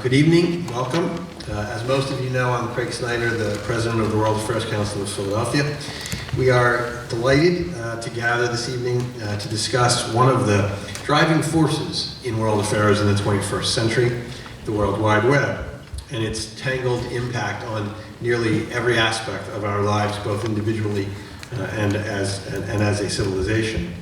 Good evening, welcome. As most of you know, I'm Craig Snyder, the president of the World Affairs Council of Philadelphia. We are delighted to gather this evening to discuss one of the driving forces in world affairs in the 21st century, the World Wide Web, and its tangled impact on nearly every aspect of our lives, both individually and as a civilization.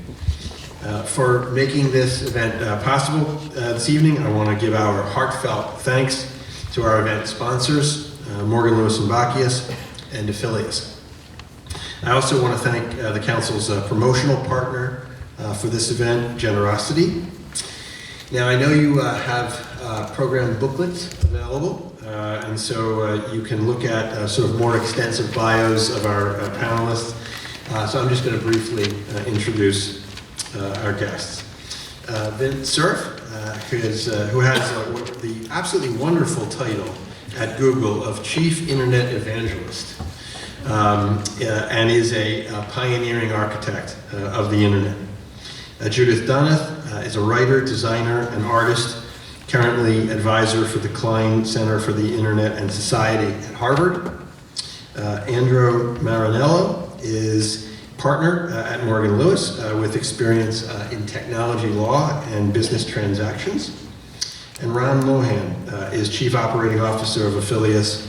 For making this event possible this evening, I want to give our heartfelt thanks to our event sponsors, Morgan, Lewis & Bockius and Affiliates. I also want to thank the Council's promotional partner for this event, Generosity. Now, I know you have program booklets available, and so you can look at sort of more extensive bios of our panelists. So I'm just going to briefly introduce our guests. Vince Cerf, who has the absolutely wonderful title at Google of Chief Internet Evangelist, and is a pioneering architect of the Internet. Judith Donath is a writer, designer, and artist, currently advisor for the Klein Center for the Internet and Society at Harvard. Andrew Maranello is partner at Morgan Lewis with experience in technology law and business transactions. And Ron Mohan is Chief Operating Officer of Affiliates,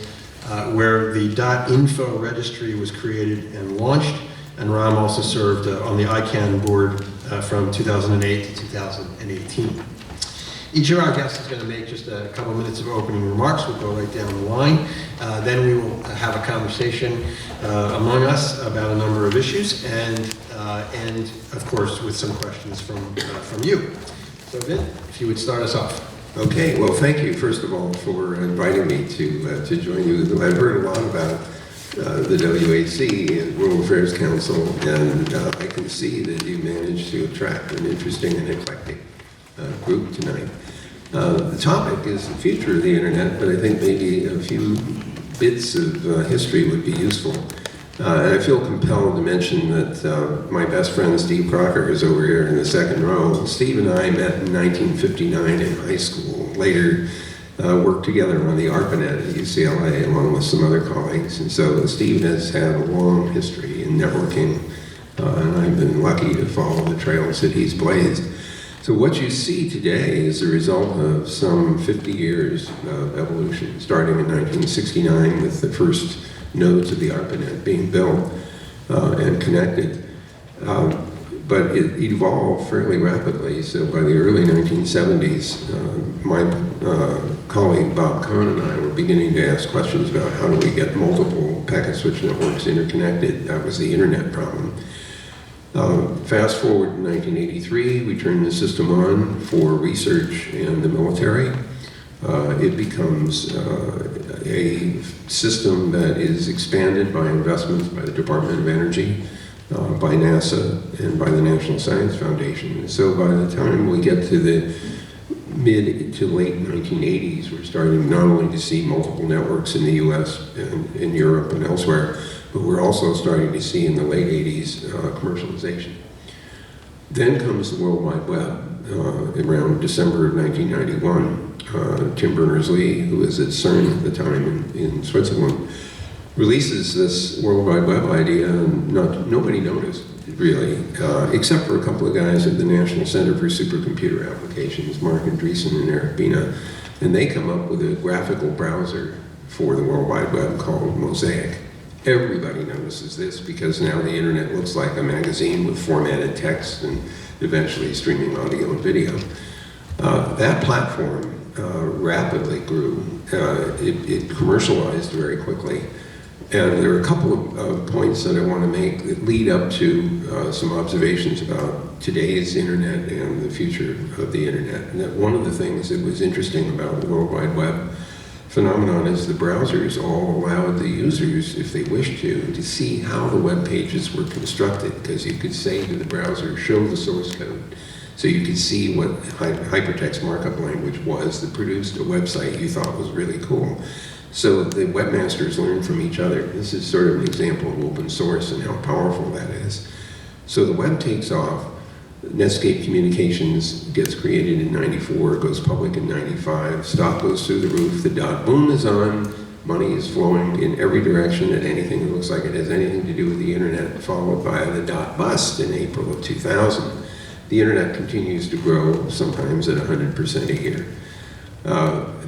where the .info registry was created and launched. And Ron also served on the ICANN board from 2008 to 2018. Each of our guests is going to make just a couple minutes of opening remarks. We'll go right down the line. Then we will have a conversation among us about a number of issues, and of course with some questions from you. So Vin, if you would start us off. Okay, well, thank you first of all for inviting me to join you. I've heard a lot about the WAC and World Affairs Council, and I can see that you managed to attract an interesting and eclectic group tonight. The topic is the future of the internet, but I think maybe a few bits of history would be useful. And I feel compelled to mention that my best friend Steve Crocker is over here in the second row. Steve and I met in 1959 in high school. Later worked together on the ARPANET at UCLA along with some other colleagues. And so Steve has had a long history in networking, and I've been lucky to follow the trails that he's blazed. So what you see today is the result of some 50 years of evolution, starting in 1969 with the first nodes of the ARPANET being built and connected. But it evolved fairly rapidly. So by the early 1970s, my colleague Bob Kahn and I were beginning to ask questions about how do we get multiple packet switch networks interconnected. That was the internet problem. Fast forward to 1983, we turned the system on for research and the military. It becomes a system that is expanded by investments by the Department of Energy, by NASA, and by the National Science Foundation. And so by the time we get to the mid to late 1980s, we're starting not only to see multiple networks in the US and in Europe and elsewhere, but we're also starting to see in the late 80s commercialization. Then comes the World Wide Web around December of 1991. Tim Berners-Lee, who was at CERN at the time in Switzerland, releases this World Wide Web idea, and nobody noticed really, except for a couple of guys at the National Center for Supercomputer Applications, Mark Andreessen and Eric Bina, and they come up with a graphical browser for the World Wide Web called Mosaic. Everybody notices this because now the internet looks like a magazine with formatted text and eventually streaming audio and video. That platform rapidly grew. It commercialized very quickly. And there are a couple of points that I want to make that lead up to some observations about today's internet and the future of the internet. And that one of the things that was interesting about the World Wide Web phenomenon is the browsers all allowed the users, if they wished to see how the web pages were constructed, because you could say to the browser, show the source code. So you could see what hypertext markup language was that produced a website you thought was really cool. So the webmasters learned from each other. This is sort of an example of open source and how powerful that is. So the web takes off. Netscape Communications gets created in 94, goes public in 95, stock goes through the roof, the dot boom is on, money is flowing in every direction at anything that looks like it has anything to do with the internet, followed by the dot bust in April of 2000. The internet continues to grow, sometimes at 100% a year.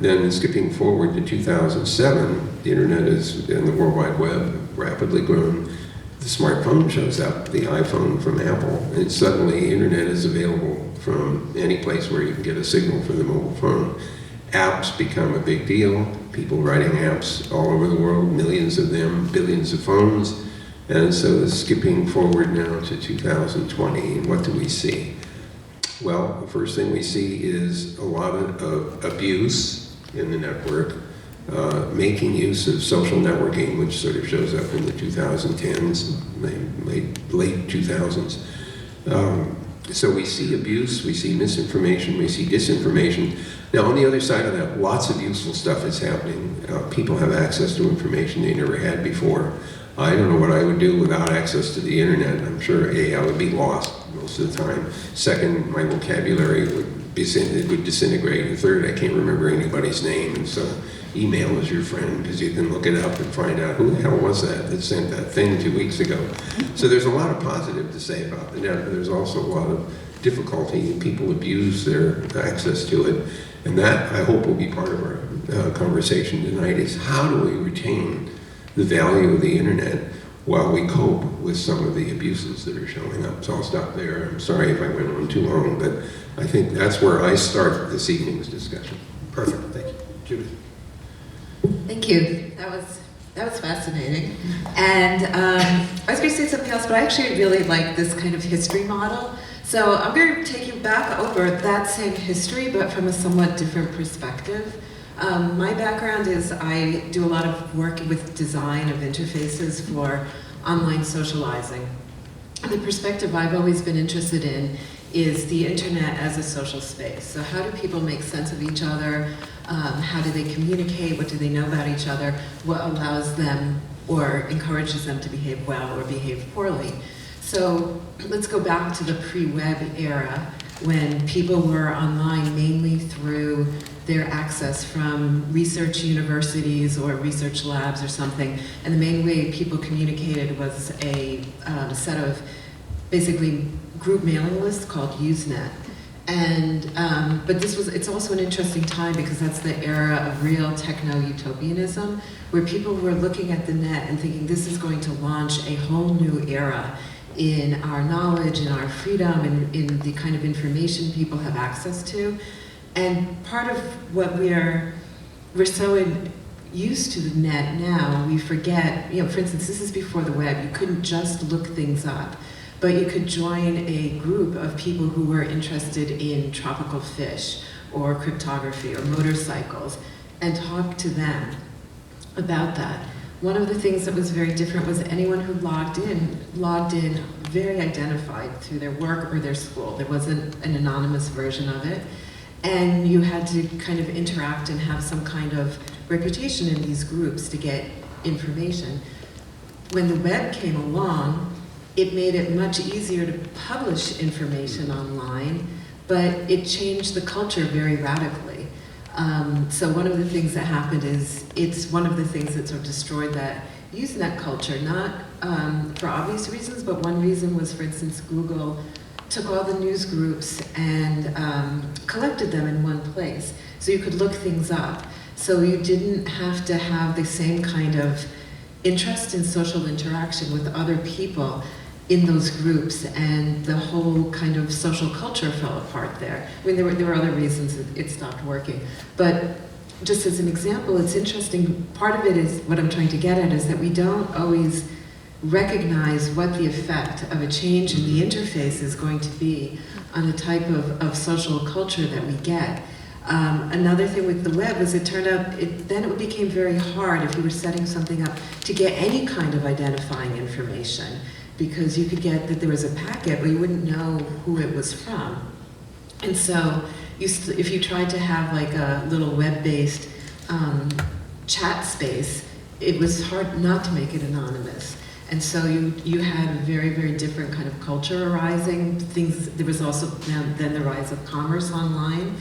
Then skipping forward to 2007, the internet and the World Wide Web rapidly grown. The smartphone shows up, the iPhone from Apple, and suddenly the internet is available from any place where you can get a signal for the mobile phone. Apps become a big deal. People writing apps all over the world, millions of them, billions of phones. And so skipping forward now to 2020, and what do we see? Well, the first thing we see is a lot of abuse in the network, making use of social networking, which sort of shows up in the 2010s, late 2000s. So we see abuse, we see misinformation, we see disinformation. Now, on the other side of that, lots of useful stuff is happening. People have access to information they never had before. I don't know what I would do without access to the internet. I'm sure, A, I would be lost most of the time. Second, my vocabulary would disintegrate. And third, I can't remember anybody's name. And so email is your friend because you can look it up and find out who the hell was that sent that thing 2 weeks ago. So there's a lot of positive to say about the net, but there's also a lot of difficulty, and people abuse their access to it. And that, I hope, will be part of our conversation tonight, is how do we retain the value of the internet while we cope with some of the abuses that are showing up. So I'll stop there. I'm sorry if I went on too long, but I think that's where I start this evening's discussion. Perfect, thank you. Judith. Thank you. That was fascinating. And I was going to say something else, but I actually really like this kind of history model. So I'm going to take you back over that same history, but from a somewhat different perspective. My background is I do a lot of work with design of interfaces for online socializing. And the perspective I've always been interested in is the internet as a social space. So how do people make sense of each other? How do they communicate? What do they know about each other? What allows them or encourages them to behave well or behave poorly? So let's go back to the pre-web era when people were online mainly through their access from research universities or research labs or something. And the main way people communicated was a set of basically group mailing lists called Usenet. And, but it's also an interesting time because that's the era of real techno-utopianism, where people were looking at the net and thinking this is going to launch a whole new era in our knowledge, in our freedom, in the kind of information people have access to. And part of what we're so used to the net now, we forget, for instance, this is before the web. You couldn't just look things up, but you could join a group of people who were interested in tropical fish or cryptography or motorcycles and talk to them about that. One of the things that was very different was anyone who logged in very identified through their work or their school. There wasn't an anonymous version of it. And you had to kind of interact and have some kind of reputation in these groups to get information. When the web came along, it made it much easier to publish information online, but it changed the culture very radically. So one of the things that happened is it's one of the things that sort of destroyed that Usenet culture, not for obvious reasons, but one reason was, for instance, Google took all the news groups and collected them in one place. So you could look things up. So you didn't have to have the same kind of interest in social interaction with other people in those groups, and the whole kind of social culture fell apart there. I mean, there were other reasons that it stopped working. But just as an example, it's interesting, part of it is, what I'm trying to get at is that we don't always recognize what the effect of a change in the interface is going to be on the type of social culture that we get. Another thing with the web is it turned out, then it became very hard if you were setting something up to get any kind of identifying information, because you could get that there was a packet, but you wouldn't know who it was from. And so if you tried to have like a little web-based chat space, it was hard not to make it anonymous. And so you had a very, very different kind of culture arising. There was also then the rise of commerce online.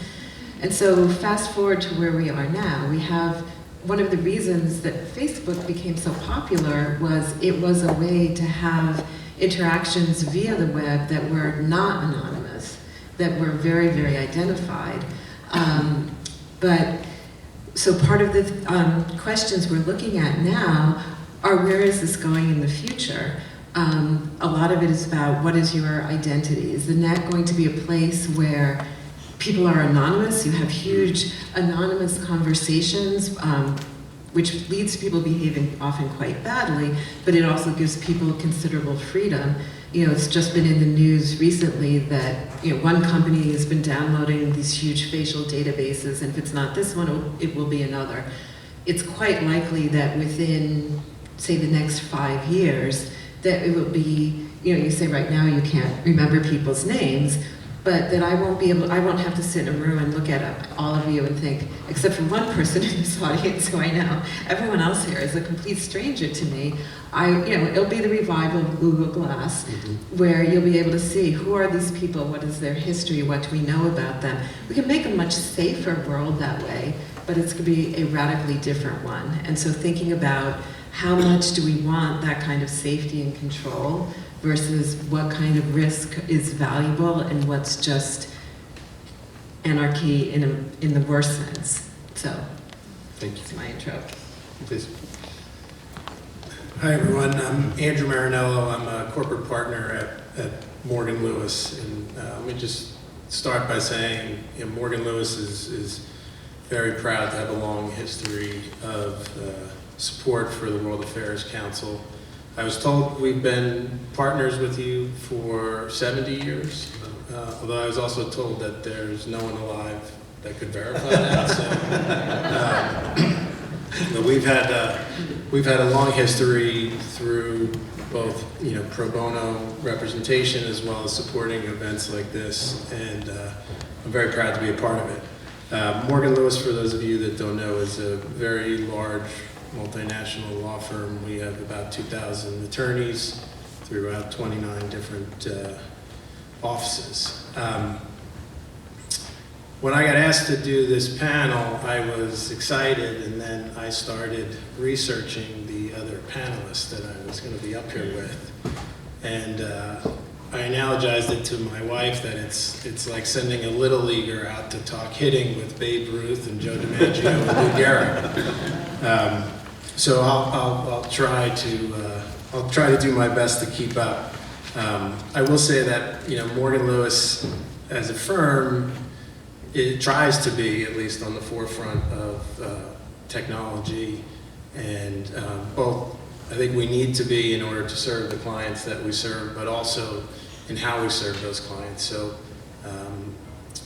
And so fast forward to where we are now, we have one of the reasons that Facebook became so popular was it was a way to have interactions via the web that were not anonymous, that were very, very identified. But so part of the questions we're looking at now are where is this going in the future? A lot of it is about what is your identity? Is the net going to be a place where people are anonymous? You have huge anonymous conversations, which leads to people behaving often quite badly, but it also gives people considerable freedom. You know, it's just been in the news recently that, you know, one company has been downloading these huge facial databases, and if it's not this one, it will be another. It's quite likely that within, say, the next 5 years, that it will be, you know, you say right now you can't remember people's names, but that I won't have to sit in a room and look at all of you and think, except for one person in this audience who I know, everyone else here is a complete stranger to me. It'll be the revival of Google Glass, where you'll be able to see who are these people, what is their history, what do we know about them. We can make a much safer world that way, but it's going to be a radically different one. And so thinking about how much do we want that kind of safety and control versus what kind of risk is valuable and what's just anarchy in the worst sense. So, Thank you. that's my intro. Please. Hi everyone, I'm Andrew Maranello. I'm a corporate partner at Morgan Lewis. And let me just start by saying, you know, Morgan Lewis is very proud to have a long history of support for the World Affairs Council. I was told we've been partners with you for 70 years, although I was also told that there's no one alive that could verify that. So, we've had a long history through both, you know, pro bono representation as well as supporting events like this, and I'm very proud to be a part of it. Morgan Lewis, for those of you that don't know, is a very large multinational law firm. We have about 2,000 attorneys throughout 29 different offices. When I got asked to do this panel, I was excited, and then I started researching the other panelists that I was going to be up here with. And I analogized it to my wife that it's like sending a little leaguer out to talk hitting with Babe Ruth and Joe DiMaggio and Lou Gehrig. So I'll try to do my best to keep up. I will say that, you know, Morgan Lewis as a firm, it tries to be at least on the forefront of technology, and both I think we need to be in order to serve the clients that we serve, but also in how we serve those clients. So,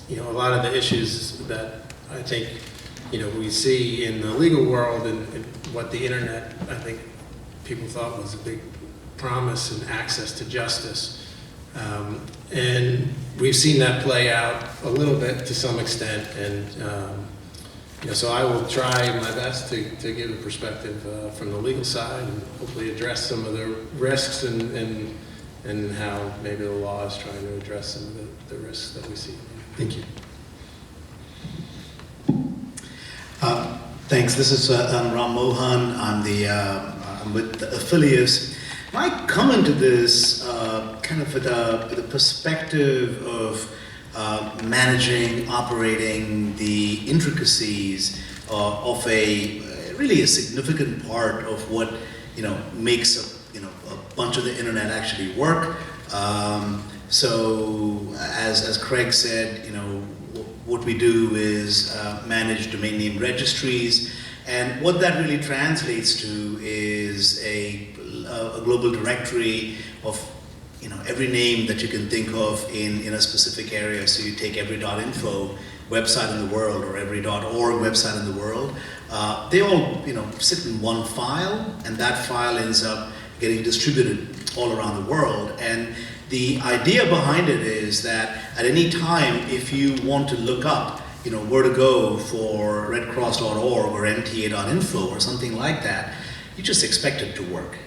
you know, a lot of the issues that I think, you know, we see in the legal world and what the internet, I think people thought was a big promise and access to justice. And we've seen that play out a little bit to some extent, and you know, so I will try my best to give a perspective from the legal side and hopefully address some of the risks and how maybe the law is trying to address some of the risks that we see. Thank you. Thanks. This is Ram Mohan. I'm with the Affiliates. I come into this kind of with a perspective of managing, operating the intricacies of really a significant part of what, you know, makes a bunch of the internet actually work. So as Craig said, you know, what we do is manage domain name registries, and what that really translates to is a global directory of, you know, every name that you can think of in a specific area. So you take every .info website in the world or every .org website in the world. They all, you know, sit in one file, and that file ends up getting distributed all around the world. And the idea behind it is that at any time, if you want to look up, you know, where to go for redcross.org or mta.info or something like that, you just expect it to work.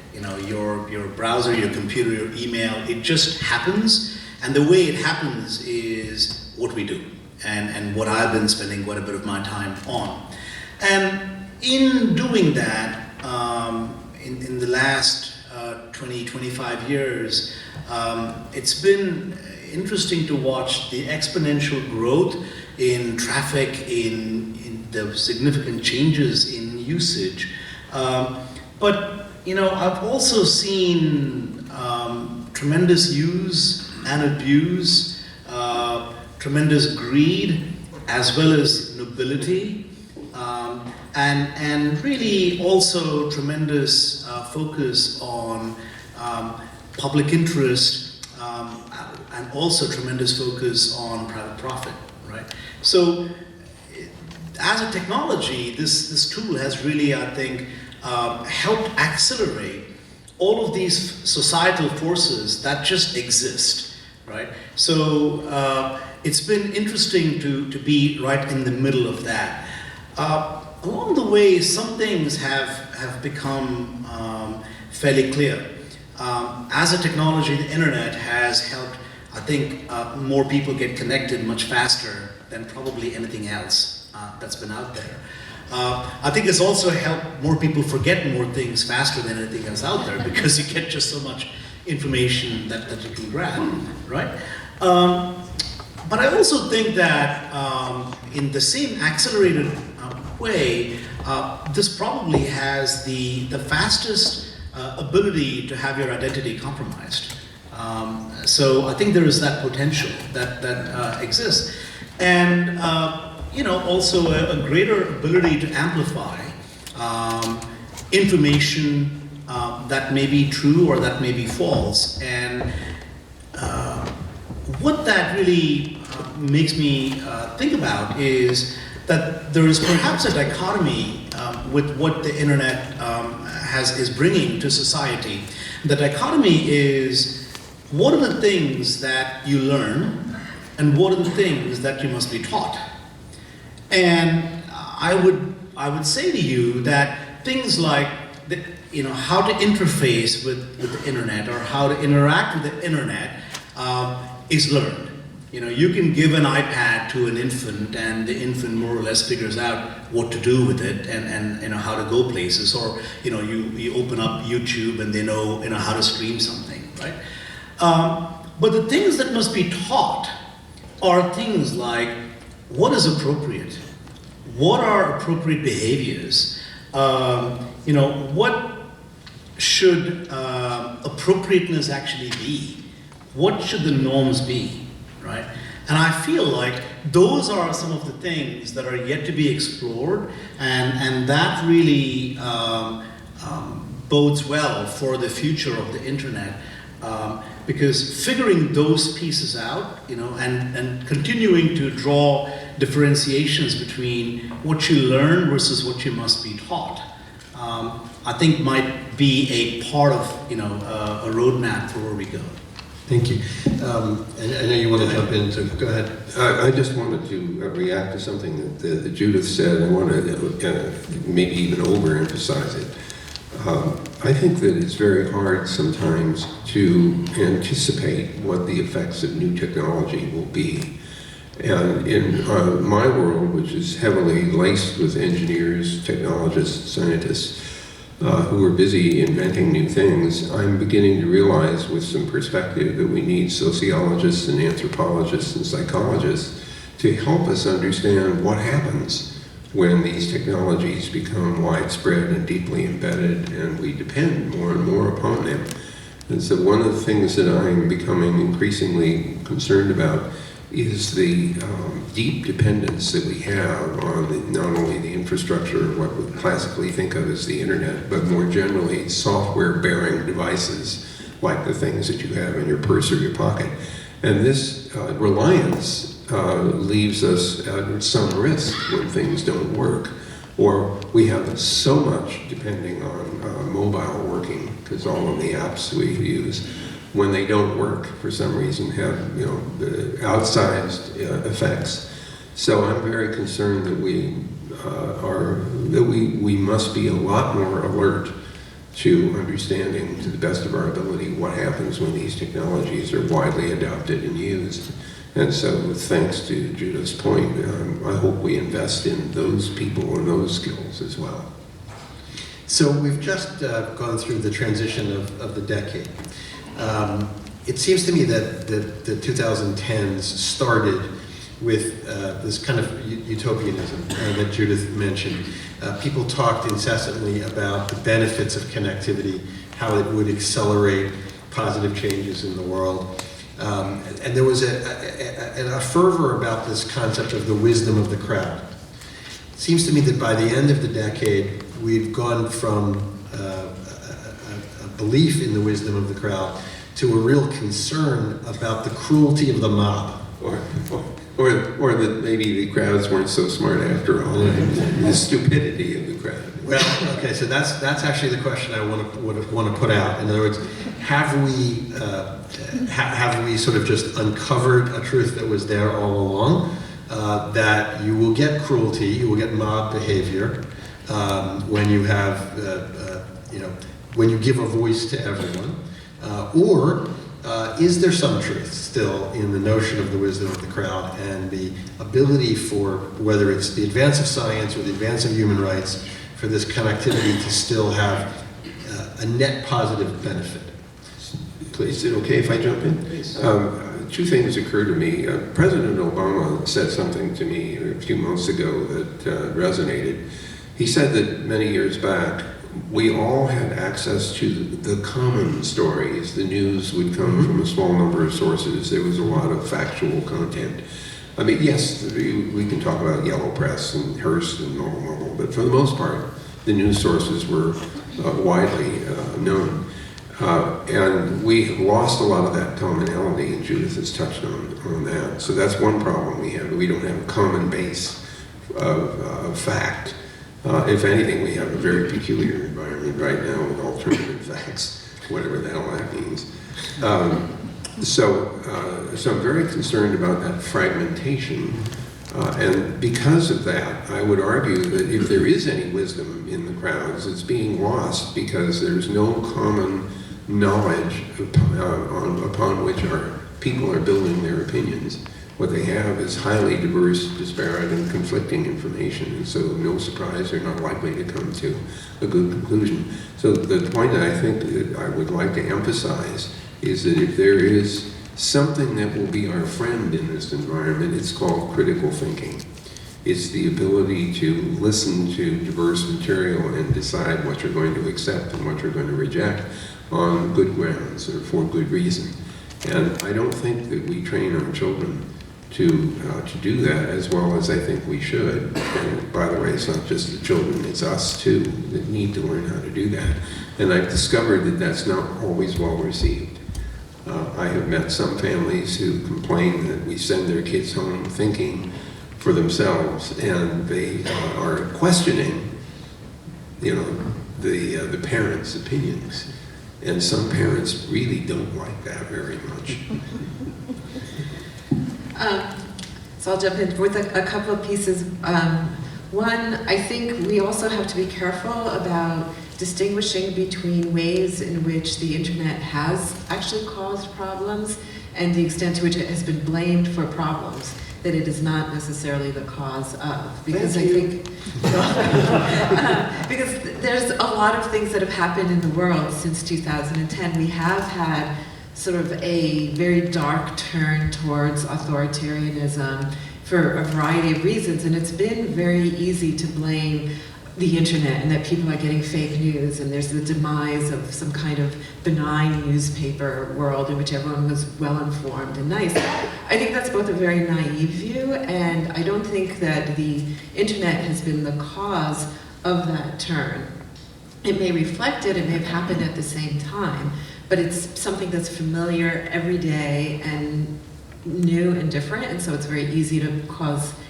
your browser, your computer, your email. It just happens, and the way it happens is what we do, and what I've been spending quite a bit of my time on. And in doing that, in the last 20, 25 years, it's been interesting to watch the exponential growth in traffic, in the significant changes in usage. But I've also seen tremendous use and abuse, tremendous greed, as well as nobility, and really also tremendous focus on public interest, and also tremendous focus on private profit, right? So, as a technology, this tool has really, I think, helped accelerate all of these societal forces that just exist, right? So it's been interesting to be right in the middle of that. Along the way, some things have become fairly clear. As a technology, the internet has helped, I think, more people get connected much faster than probably anything else that's been out there. I think it's also helped more people forget more things faster than anything else out there, because you get just so much information that you can grab, right? But I also think that in the same accelerated way, this probably has the fastest ability to have your identity compromised. So I think there is that potential that exists. And also a greater ability to amplify information that may be true or that may be false. And what that really makes me think about is that there is perhaps a dichotomy with what the internet is bringing to society. The dichotomy is, what are the things that you learn, and what are the things that you must be taught? And I would say to you that things like how to interface with the internet, or how to interact with the internet, is learned. You can give an iPad to an infant, and the infant more or less figures out what to do with it, and how to go places. Or you open up YouTube and they know how to stream something, right? But the things that must be taught are things like, what is appropriate? What are appropriate behaviors? What should appropriateness actually be? What should the norms be, right? And I feel like those are some of the things that are yet to be explored, and that really bodes well for the future of the internet. Because figuring those pieces out, and continuing to draw differentiations between what you learn versus what you must be taught, I think might be a part of, a roadmap for where we go. Thank you. And I know you want to jump in, so go ahead. I just wanted to react to something that Judith said. I want to maybe even overemphasize it. I think that it's very hard sometimes to anticipate what the effects of new technology will be. And in my world, which is heavily laced with engineers, technologists, scientists, who are busy inventing new things, I'm beginning to realize with some perspective that we need sociologists and anthropologists and psychologists to help us understand what happens when these technologies become widespread and deeply embedded, and we depend more and more upon them. And so one of the things that I'm becoming increasingly concerned about is the deep dependence that we have on not only the infrastructure of what we classically think of as the internet, but more generally software-bearing devices like the things that you have in your purse or your pocket. And this reliance leaves us at some risk when things don't work, or we have so much depending on mobile working, because all of the apps we use, when they don't work for some reason, have outsized effects. So I'm very concerned that we must be a lot more alert to understanding, to the best of our ability, what happens when these technologies are widely adopted and used. And so, thanks to Judith's point, I hope we invest in those people and those skills as well. So we've just gone through the transition of the decade. It seems to me that the 2010s started with this kind of utopianism that Judith mentioned. People talked incessantly about the benefits of connectivity, how it would accelerate positive changes in the world. And there was a fervor about this concept of the wisdom of the crowd. It seems to me that by the end of the decade, we've gone from a belief in the wisdom of the crowd to a real concern about the cruelty of the mob. Or that maybe the crowds weren't so smart after all, the stupidity of the crowd. Well, okay, so that's actually the question I want to put out. In other words, have we sort of just uncovered a truth that was there all along, that you will get cruelty, you will get mob behavior when you have, when you give a voice to everyone, or is there some truth still in the notion of the wisdom of the crowd and the ability for, whether it's the advance of science or the advance of human rights, for this connectivity to still have a net positive benefit? Please, is it okay if I jump in? Please. Two things occur to me. President Obama said something to me a few months ago that resonated. He said that many years back, we all had access to the common stories. The news would come from a small number of sources. There was a lot of factual content. I mean, yes, we can talk about Yellow Press and Hearst and normal, but for the most part, the news sources were widely known. And we lost a lot of that commonality, and Judith has touched on that. So that's one problem we have. We don't have a common base of fact. If anything, we have a very peculiar environment right now with alternative facts, whatever the hell that means. So I'm very concerned about that fragmentation. And because of that, I would argue that if there is any wisdom in the crowds, it's being lost because there's no common knowledge upon which our people are building their opinions. What they have is highly diverse, disparate, and conflicting information, and so no surprise, they're not likely to come to a good conclusion. So the point that I think that I would like to emphasize is that if there is something that will be our friend in this environment, it's called critical thinking. It's the ability to listen to diverse material and decide what you're going to accept and what you're going to reject on good grounds or for good reason. And I don't think that we train our children to do that as well as I think we should. And by the way, it's not just the children, it's us too that need to learn how to do that. And I've discovered that that's not always well received. I have met some families who complain that we send their kids home thinking for themselves, and they are questioning, the parents' opinions. And some parents really don't like that very much. So I'll jump in with a couple of pieces. One, I think we also have to be careful about distinguishing between ways in which the internet has actually caused problems and the extent to which it has been blamed for problems that it is not necessarily the cause of. Because I think, because there's a lot of things that have happened in the world since 2010. We have had sort of a very dark turn towards authoritarianism for a variety of reasons, and it's been very easy to blame the internet and that people are getting fake news, and there's the demise of some kind of benign newspaper world in which everyone was well informed and nice. I think that's both a very naive view, and I don't think that the internet has been the cause of that turn. It may reflect it, it may have happened at the same time, but it's something that's familiar every day and new and different, and so it's very easy to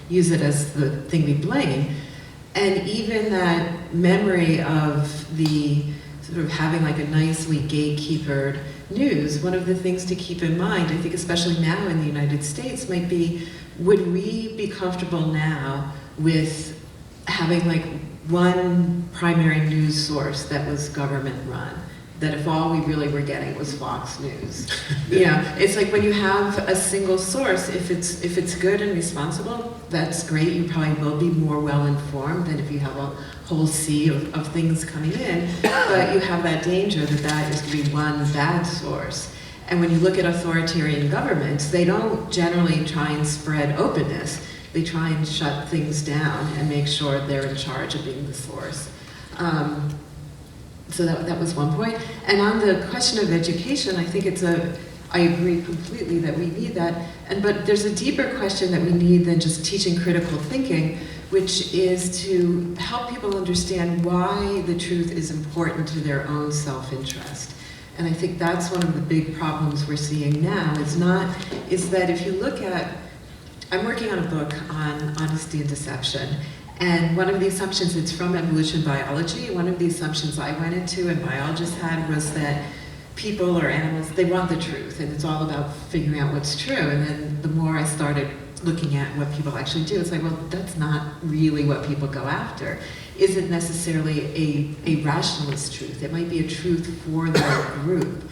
use it as the thing we blame. And even that memory of the sort of having like a nicely gatekeepered news, one of the things to keep in mind, I think especially now in the United States, might be, would we be comfortable now with having like one primary news source that was government run, that if all we really were getting was Fox News. It's like when you have a single source, if it's good and responsible, that's great. You probably will be more well informed than if you have a whole sea of things coming in. But you have that danger that is going to be one bad source. And when you look at authoritarian governments, they don't generally try and spread openness. They try and shut things down and make sure they're in charge of being the source. So that was one point. And on the question of education, I think I agree completely that we need that. But there's a deeper question that we need than just teaching critical thinking, which is to help people understand why the truth is important to their own self-interest. And I think that's one of the big problems we're seeing now, is that if you look at, I'm working on a book on honesty and deception. And one of the assumptions, it's from evolution biology, one of the assumptions I went into and biologists had was that people or animals, they want the truth, and it's all about figuring out what's true. And then the more I started looking at what people actually do, it's like, well, that's not really what people go after. Isn't necessarily a rationalist truth. It might be a truth for their group.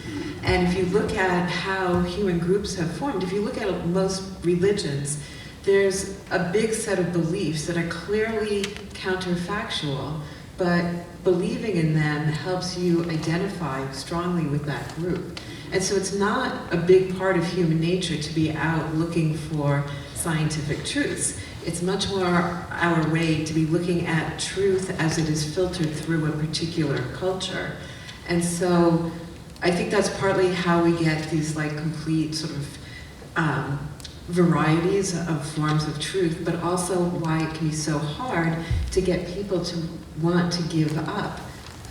And if you look at how human groups have formed, if you look at most religions, there's a big set of beliefs that are clearly counterfactual, but believing in them helps you identify strongly with that group. And so it's not a big part of human nature to be out looking for scientific truths. It's much more our way to be looking at truth as it is filtered through a particular culture. And so I think that's partly how we get these like complete sort of varieties of forms of truth, but also why it can be so hard to get people to want to give up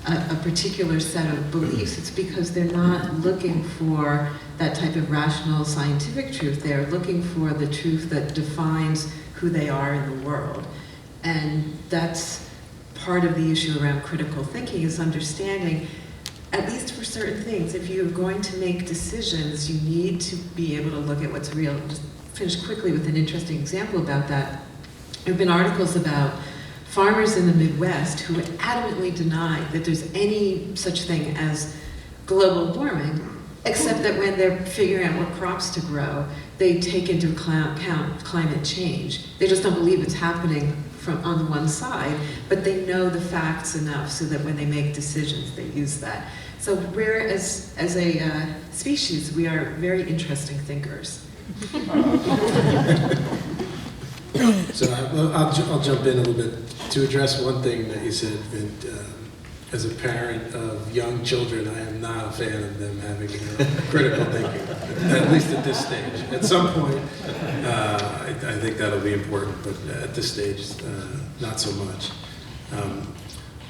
a particular set of beliefs. It's because they're not looking for that type of rational scientific truth. They're looking for the truth that defines who they are in the world. And that's part of the issue around critical thinking, is understanding, at least for certain things, if you're going to make decisions, you need to be able to look at what's real. Just finish quickly with an interesting example about that. There have been articles about farmers in the Midwest who would adamantly deny that there's any such thing as global warming, except that when they're figuring out what crops to grow, they take into account climate change. They just don't believe it's happening on the one side, but they know the facts enough so that when they make decisions, they use that. So we're, as a species, we are very interesting thinkers. So I'll jump in a little bit to address one thing that you said. As a parent of young children, I am not a fan of them having critical thinking, at least at this stage. At some point, I think that'll be important, but at this stage, not so much.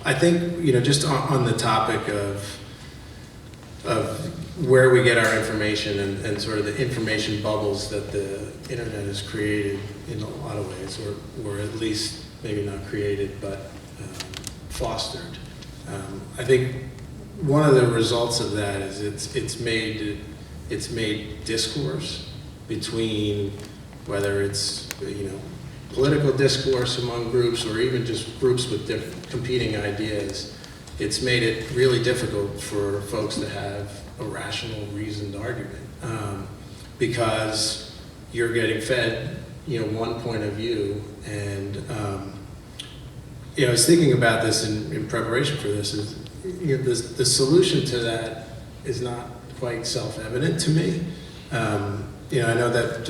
I think, just on the topic of where we get our information and sort of the information bubbles that the internet has created in a lot of ways, or at least maybe not created, but fostered. I think one of the results of that is it's made discourse between, whether it's political discourse among groups or even just groups with different competing ideas. It's made it really difficult for folks to have a rational, reasoned argument, because you're getting fed one point of view. And I was thinking about this in preparation for this. Is the solution to that is not quite self-evident to me. I know that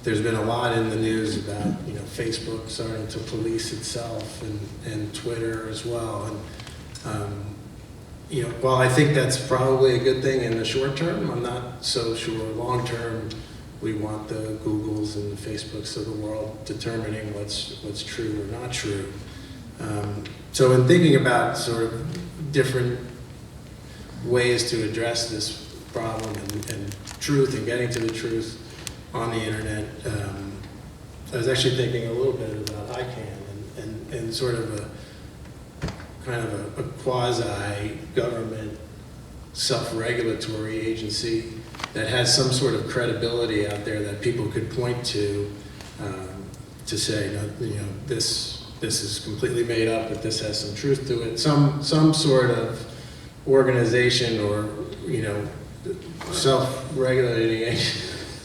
there's been a lot in the news about Facebook starting to police itself, and Twitter as well. And while I think that's probably a good thing in the short term, I'm not so sure long term. We want the Googles and the Facebooks of the world determining what's true or not true. So in thinking about sort of different ways to address this problem and truth and getting to the truth on the internet, I was actually thinking a little bit about ICANN and sort of a kind of a quasi-government self-regulatory agency that has some sort of credibility out there that people could point to say, this this is completely made up, but this has some truth to it. Some sort of organization or, you know, self-regulating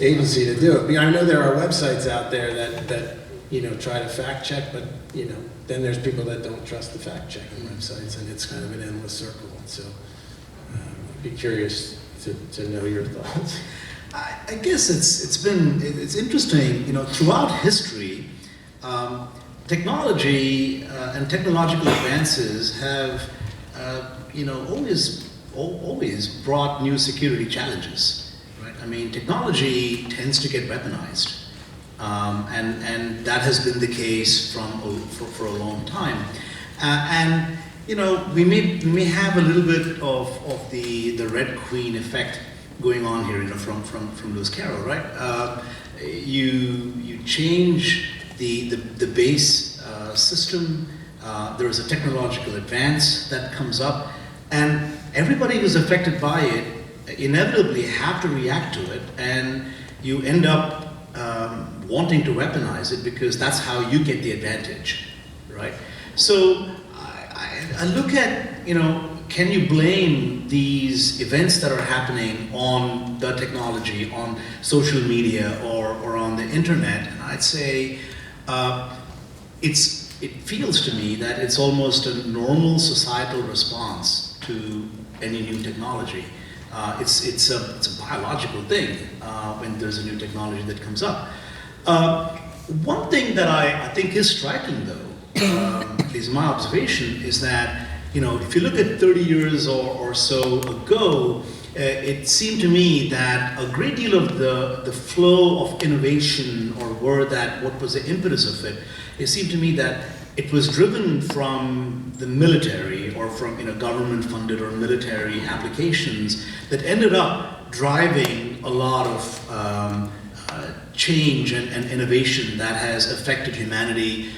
agency to do it. I know there are websites out there that you know, try to fact check, but, you know, then there's people that don't trust the fact checking websites, and it's kind of an endless circle. So I'd be curious to know your thoughts. I guess it's interesting, you know, throughout history, technology and technological advances have, you know, always brought new security challenges, right? I mean, technology tends to get weaponized, and that has been the case for a long time. And you know, we may have a little bit of the Red Queen effect going on here, you know, from Lewis Carroll, right? You change the base system. There is a technological advance that comes up, and everybody who's affected by it inevitably have to react to it, and you end up wanting to weaponize it because that's how you get the advantage, right? So I look at, you know, can you blame these events that are happening on the technology, on social media, or on the internet? And I'd say it feels to me that it's almost a normal societal response to any new technology. It's a biological thing when there's a new technology that comes up. One thing that I think is striking, though, at least my observation, is that, you know, if you look at 30 years or so ago, it seemed to me that a great deal of the flow of innovation, or what was the impetus of it, it seemed to me that it was driven from the military, or from, you know, government-funded or military applications that ended up driving a lot of change and innovation that has affected humanity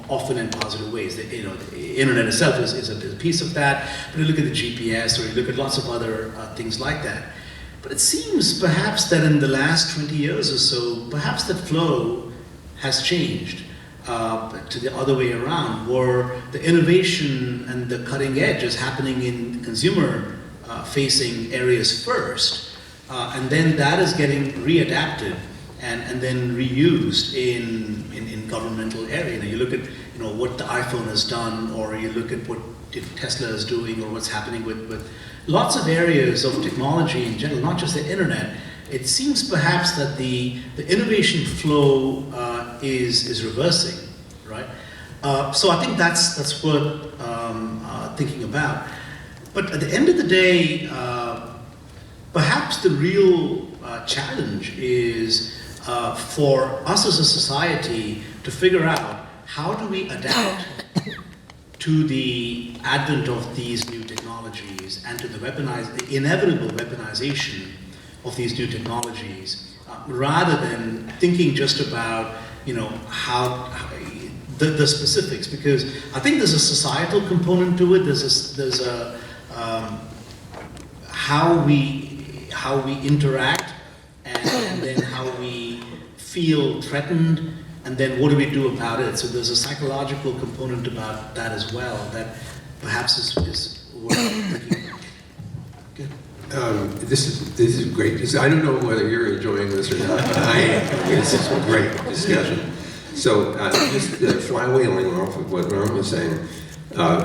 often in positive ways. You know, the internet itself is a piece of that, but you look at the GPS, or you look at lots of other things like that. But it seems perhaps that in the last 20 years or so, perhaps that flow has changed to the other way around, where the innovation and the cutting edge is happening in consumer facing areas first, and then that is getting readapted and then reused in governmental area. You know, you look at, you know, what the iPhone has done, or you look at what Tesla is doing, or what's happening with lots of areas of technology in general, not just the internet. It seems perhaps that the innovation flow is reversing, right? So I think that's worth thinking about. But at the end of the day, perhaps the real challenge is for us as a society to figure out, how do we adapt to the advent of these new technologies and to the inevitable weaponization of these new technologies, rather than thinking just about, you know, how the specifics, because I think there's a societal component to it. There's a how we interact, and then how we feel threatened, and then what do we do about it? So there's a psychological component about that as well that perhaps is worth thinking about. Good. This is great. I don't know whether you're enjoying this or not, but I am. This is a great discussion. So just flywheeling off of what Ron was saying,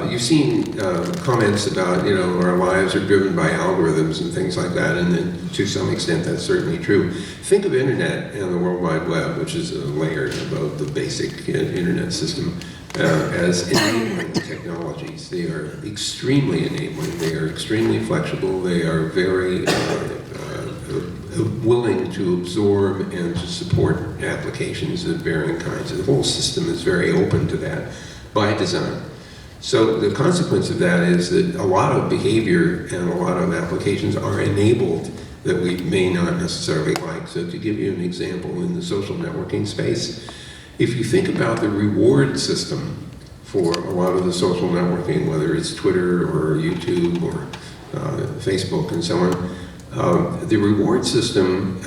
you've seen comments about, you know, our lives are driven by algorithms and things like that, and then to some extent that's certainly true. Think of internet and the World Wide Web, which is a layer above the basic internet system, as enabling technologies. They are extremely enabling. They are extremely flexible. They are very willing to absorb and to support applications of varying kinds. And the whole system is very open to that by design. So the consequence of that is that a lot of behavior and a lot of applications are enabled that we may not necessarily like. So to give you an example, in the social networking space, if you think about the reward system for a lot of the social networking, whether it's Twitter or YouTube or Facebook and so on, the reward system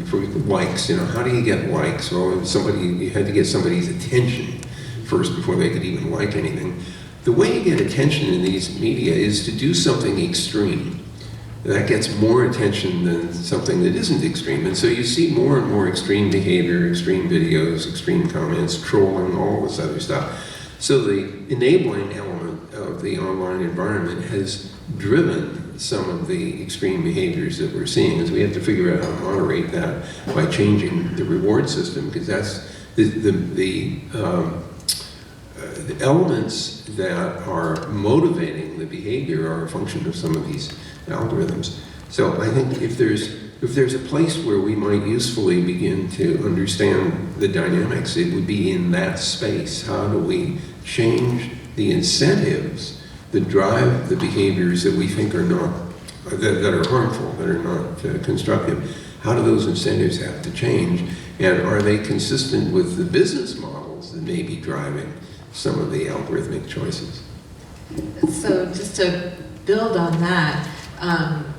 for likes, you know, how do you get likes? Well, you had to get somebody's attention first before they could even like anything. The way you get attention in these media is to do something extreme. That gets more attention than something that isn't extreme. And so you see more and more extreme behavior, extreme videos, extreme comments, trolling, all this other stuff. So the enabling element of the online environment has driven some of the extreme behaviors that we're seeing, as we have to figure out how to moderate that by changing the reward system, because that's the elements that are motivating the behavior are a function of some of these algorithms. So I think if there's a place where we might usefully begin to understand the dynamics, it would be in that space. How do we change the incentives that drive the behaviors that we think are not, that are harmful, that are not constructive? How do those incentives have to change? And are they consistent with the business models that may be driving some of the algorithmic choices? So just to build on that,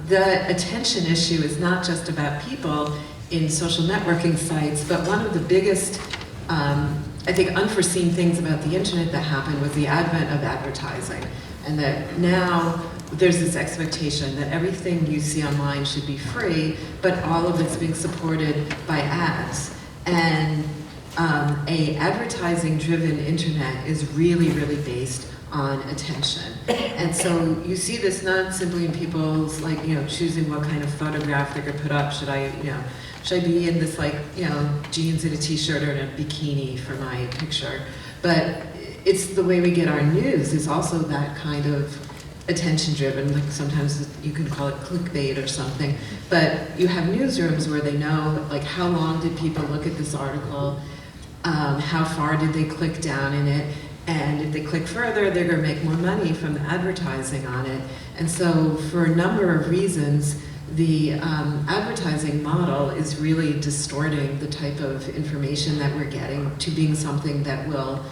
the attention issue is not just about people in social networking sites, but one of the biggest, I think, unforeseen things about the internet that happened was the advent of advertising. And that now there's this expectation that everything you see online should be free, but all of it's being supported by ads. And a advertising-driven internet is really, really based on attention. And so you see this not simply in people's, like, choosing what kind of photograph they're gonna put up. Should I be in this, like, jeans and a t-shirt or in a bikini for my picture? But it's the way we get our news is also that kind of attention-driven. Like, sometimes you can call it clickbait or something. But you have newsrooms where they know, like, how long did people look at this article? How far did they click down in it? And if they click further, they're going to make more money from the advertising on it. And so for a number of reasons, the advertising model is really distorting the type of information that we're getting to being something that will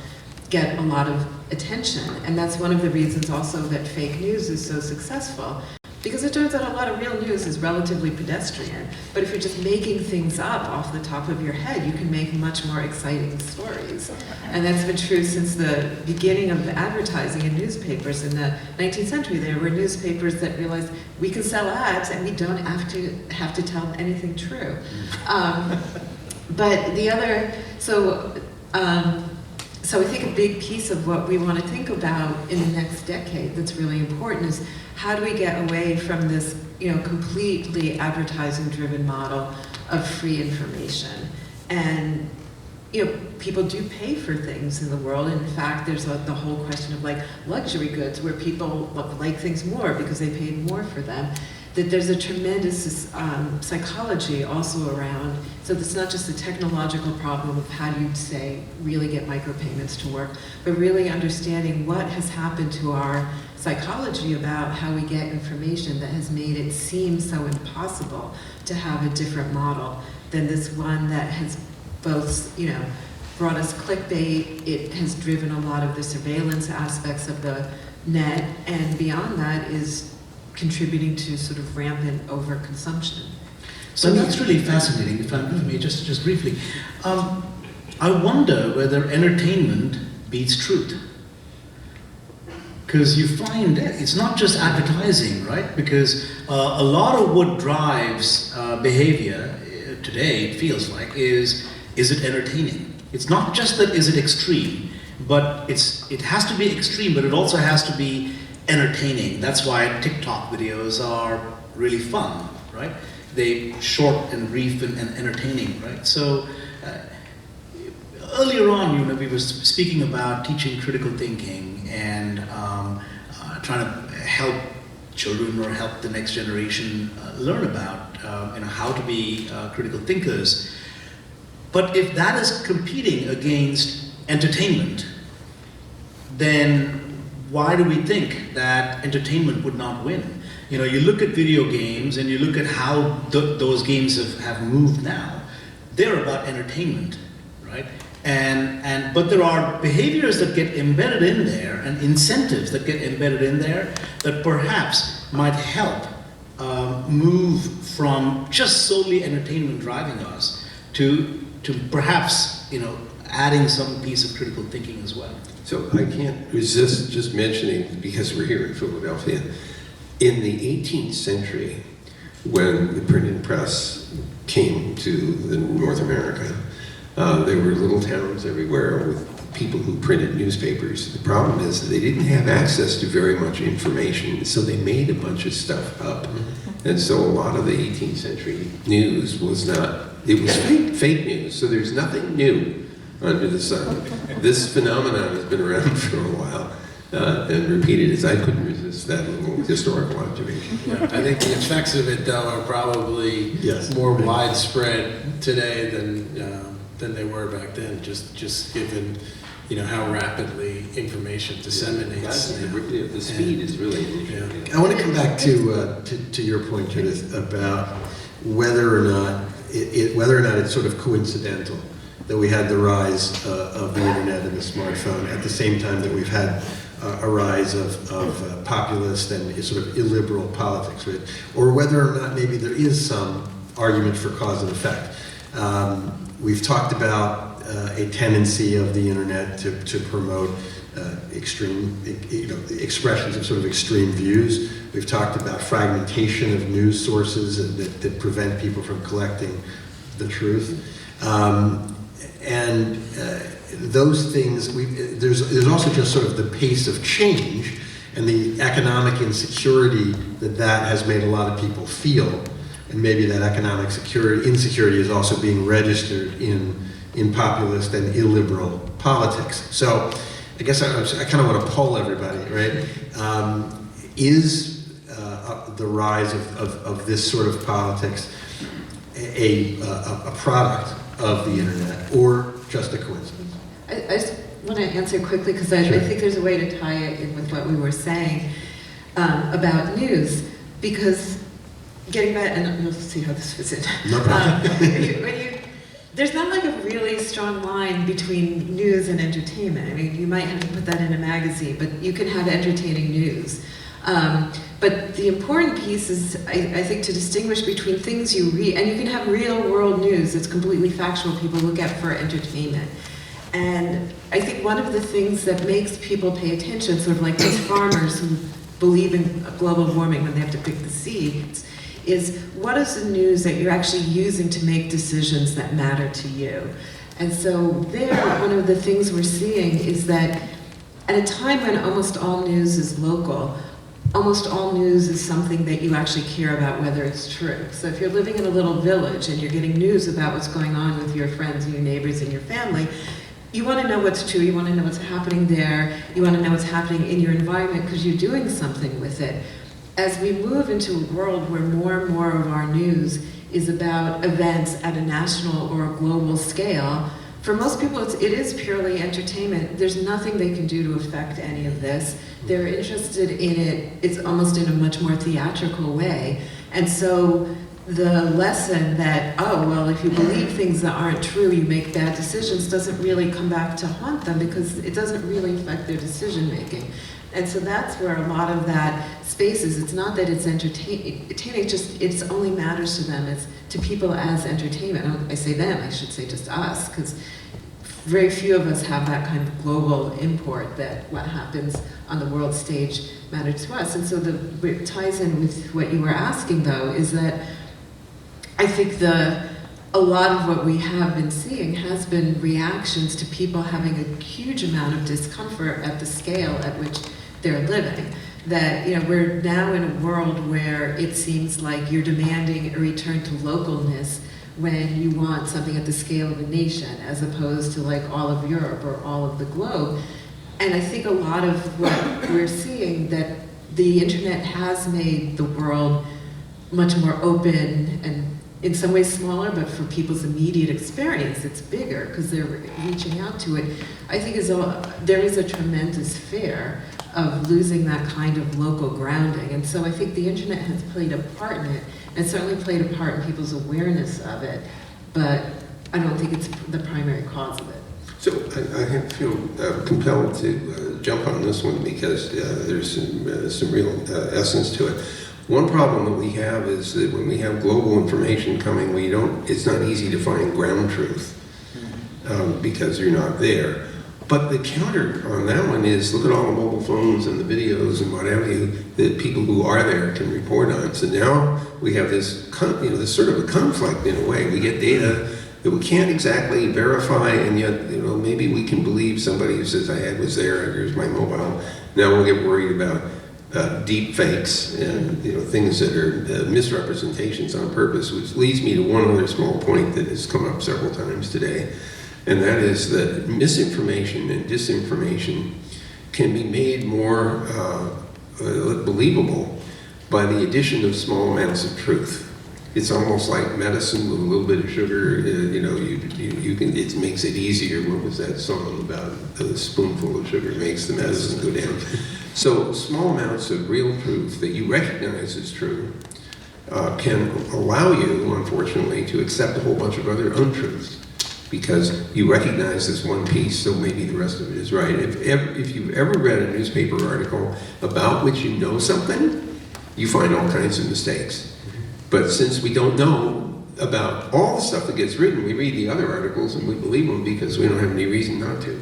get a lot of attention. And that's one of the reasons also that fake news is so successful. Because it turns out a lot of real news is relatively pedestrian. But if you're just making things up off the top of your head, you can make much more exciting stories. And that's been true since the beginning of advertising in newspapers. In the 19th century, there were newspapers that realized we can sell ads and we don't have to tell anything true. But the other, so I think a big piece of what we want to think about in the next decade that's really important is how do we get away from this, completely advertising-driven model of free information? And, people do pay for things in the world. In fact, there's the whole question of, like, luxury goods where people like things more because they paid more for them. That there's a tremendous psychology also around, so it's not just a technological problem of how do you say really get micropayments to work, but really understanding what has happened to our psychology about how we get information that has made it seem so impossible to have a different model than this one that has both, brought us clickbait. It has driven a lot of the surveillance aspects of the net, and beyond that is contributing to sort of rampant overconsumption. So that's really fascinating, if I may, just briefly. I wonder whether entertainment beats truth. Because you find that it's not just advertising, right? Because a lot of what drives behavior today, it feels like, is it entertaining? It's not just that is it extreme, but it has to be extreme, but it also has to be entertaining. That's why TikTok videos are really fun, right? They short and brief and entertaining, right? So earlier on, we were speaking about teaching critical thinking and trying to help children or help the next generation learn about how to be critical thinkers. But if that is competing against entertainment, then why do we think that entertainment would not win? You look at video games and you look at how those games have moved now. They're about entertainment, right? But there are behaviors that get embedded in there and incentives that get embedded in there that perhaps might help move from just solely entertainment driving us to perhaps adding some piece of critical thinking as well. So I can't resist just mentioning, because we're here in Philadelphia, in the 18th century, when the printing press came to North America, there were little towns everywhere with people who printed newspapers. The problem is that they didn't have access to very much information, so they made a bunch of stuff up. And so a lot of the 18th century news was not, it was fake news, so there's nothing new under the sun. This phenomenon has been around for a while, and repeated as I couldn't resist that little historical observation. Yeah, I think the effects of it, though, are probably Yes. more widespread today than they were back then, just given, how rapidly information disseminates. The speed is really interesting. I want to come back to your point, Judith, about whether or not it's sort of coincidental that we had the rise of the internet and the smartphone at the same time that we've had a rise of populist and sort of illiberal politics, right? Or whether or not maybe there is some argument for cause and effect. We've talked about a tendency of the internet to promote extreme, expressions of sort of extreme views. We've talked about fragmentation of news sources that prevent people from collecting the truth. And those things, there's also just sort of the pace of change and the economic insecurity that has made a lot of people feel. And maybe that economic insecurity is also being registered in populist and illiberal politics. So I guess I kind of want to poll everybody, right? Is the rise of this sort of politics a product of the internet, or just a coincidence? I just want to answer quickly because I think there's a way to tie it in with what we were saying about news. Because getting back, and you'll see how this fits in. No problem. There's not like a really strong line between news and entertainment. I mean, you might have to put that in a magazine, but you can have entertaining news. But the important piece is, I think, to distinguish between things you read, and you can have real world news that's completely factual people look at for entertainment. And I think one of the things that makes people pay attention, sort of like those farmers who believe in global warming when they have to pick the seeds, is what is the news that you're actually using to make decisions that matter to you? And so there, one of the things we're seeing is that at a time when almost all news is local, almost all news is something that you actually care about whether it's true. So if you're living in a little village and you're getting news about what's going on with your friends and your neighbors and your family, you want to know what's true, you want to know what's happening there, you want to know what's happening in your environment because you're doing something with it. As we move into a world where more and more of our news is about events at a national or a global scale, for most people it is purely entertainment. There's nothing they can do to affect any of this. They're interested in it, it's almost in a much more theatrical way. And so the lesson that, oh, well, if you believe things that aren't true, you make bad decisions, doesn't really come back to haunt them because it doesn't really affect their decision making. And so that's where a lot of that space is. It's not that it's entertaining, it only matters to them. It's to people as entertainment. I say them, I should say just us, because very few of us have that kind of global import that what happens on the world stage matters to us. And so it ties in with what you were asking, though, is that I think a lot of what we have been seeing has been reactions to people having a huge amount of discomfort at the scale at which they're living. That, we're now in a world where it seems like you're demanding a return to localness when you want something at the scale of a nation, as opposed to like all of Europe or all of the globe. And I think a lot of what we're seeing, that the internet has made the world much more open and in some ways smaller, but for people's immediate experience, it's bigger because they're reaching out to it. I think there is a tremendous fear of losing that kind of local grounding. And so I think the internet has played a part in it, and certainly played a part in people's awareness of it, but I don't think it's the primary cause of it. So I feel compelled to jump on this one because there's some real essence to it. One problem that we have is that when we have global information coming, it's not easy to find ground truth. because you're not there. But the counter on that one is, look at all the mobile phones and the videos and what have you that people who are there can report on. So now we have this, this sort of a conflict in a way. We get data that we can't exactly verify, and yet, maybe we can believe somebody who says, I was there, and here's my mobile. Now we'll get worried about deep fakes and things that are misrepresentations on purpose, which leads me to one other small point that has come up several times today, and that is that misinformation and disinformation can be made more believable by the addition of small amounts of truth. It's almost like medicine with a little bit of sugar. It makes it easier. What was that song about? A spoonful of sugar makes the medicine go down. So small amounts of real truth that you recognize as true can allow you, unfortunately, to accept a whole bunch of other untruths because you recognize this one piece, so maybe the rest of it is right. If you've ever read a newspaper article about which you know something, you find all kinds of mistakes. But since we don't know about all the stuff that gets written, we read the other articles and we believe them because we don't have any reason not to,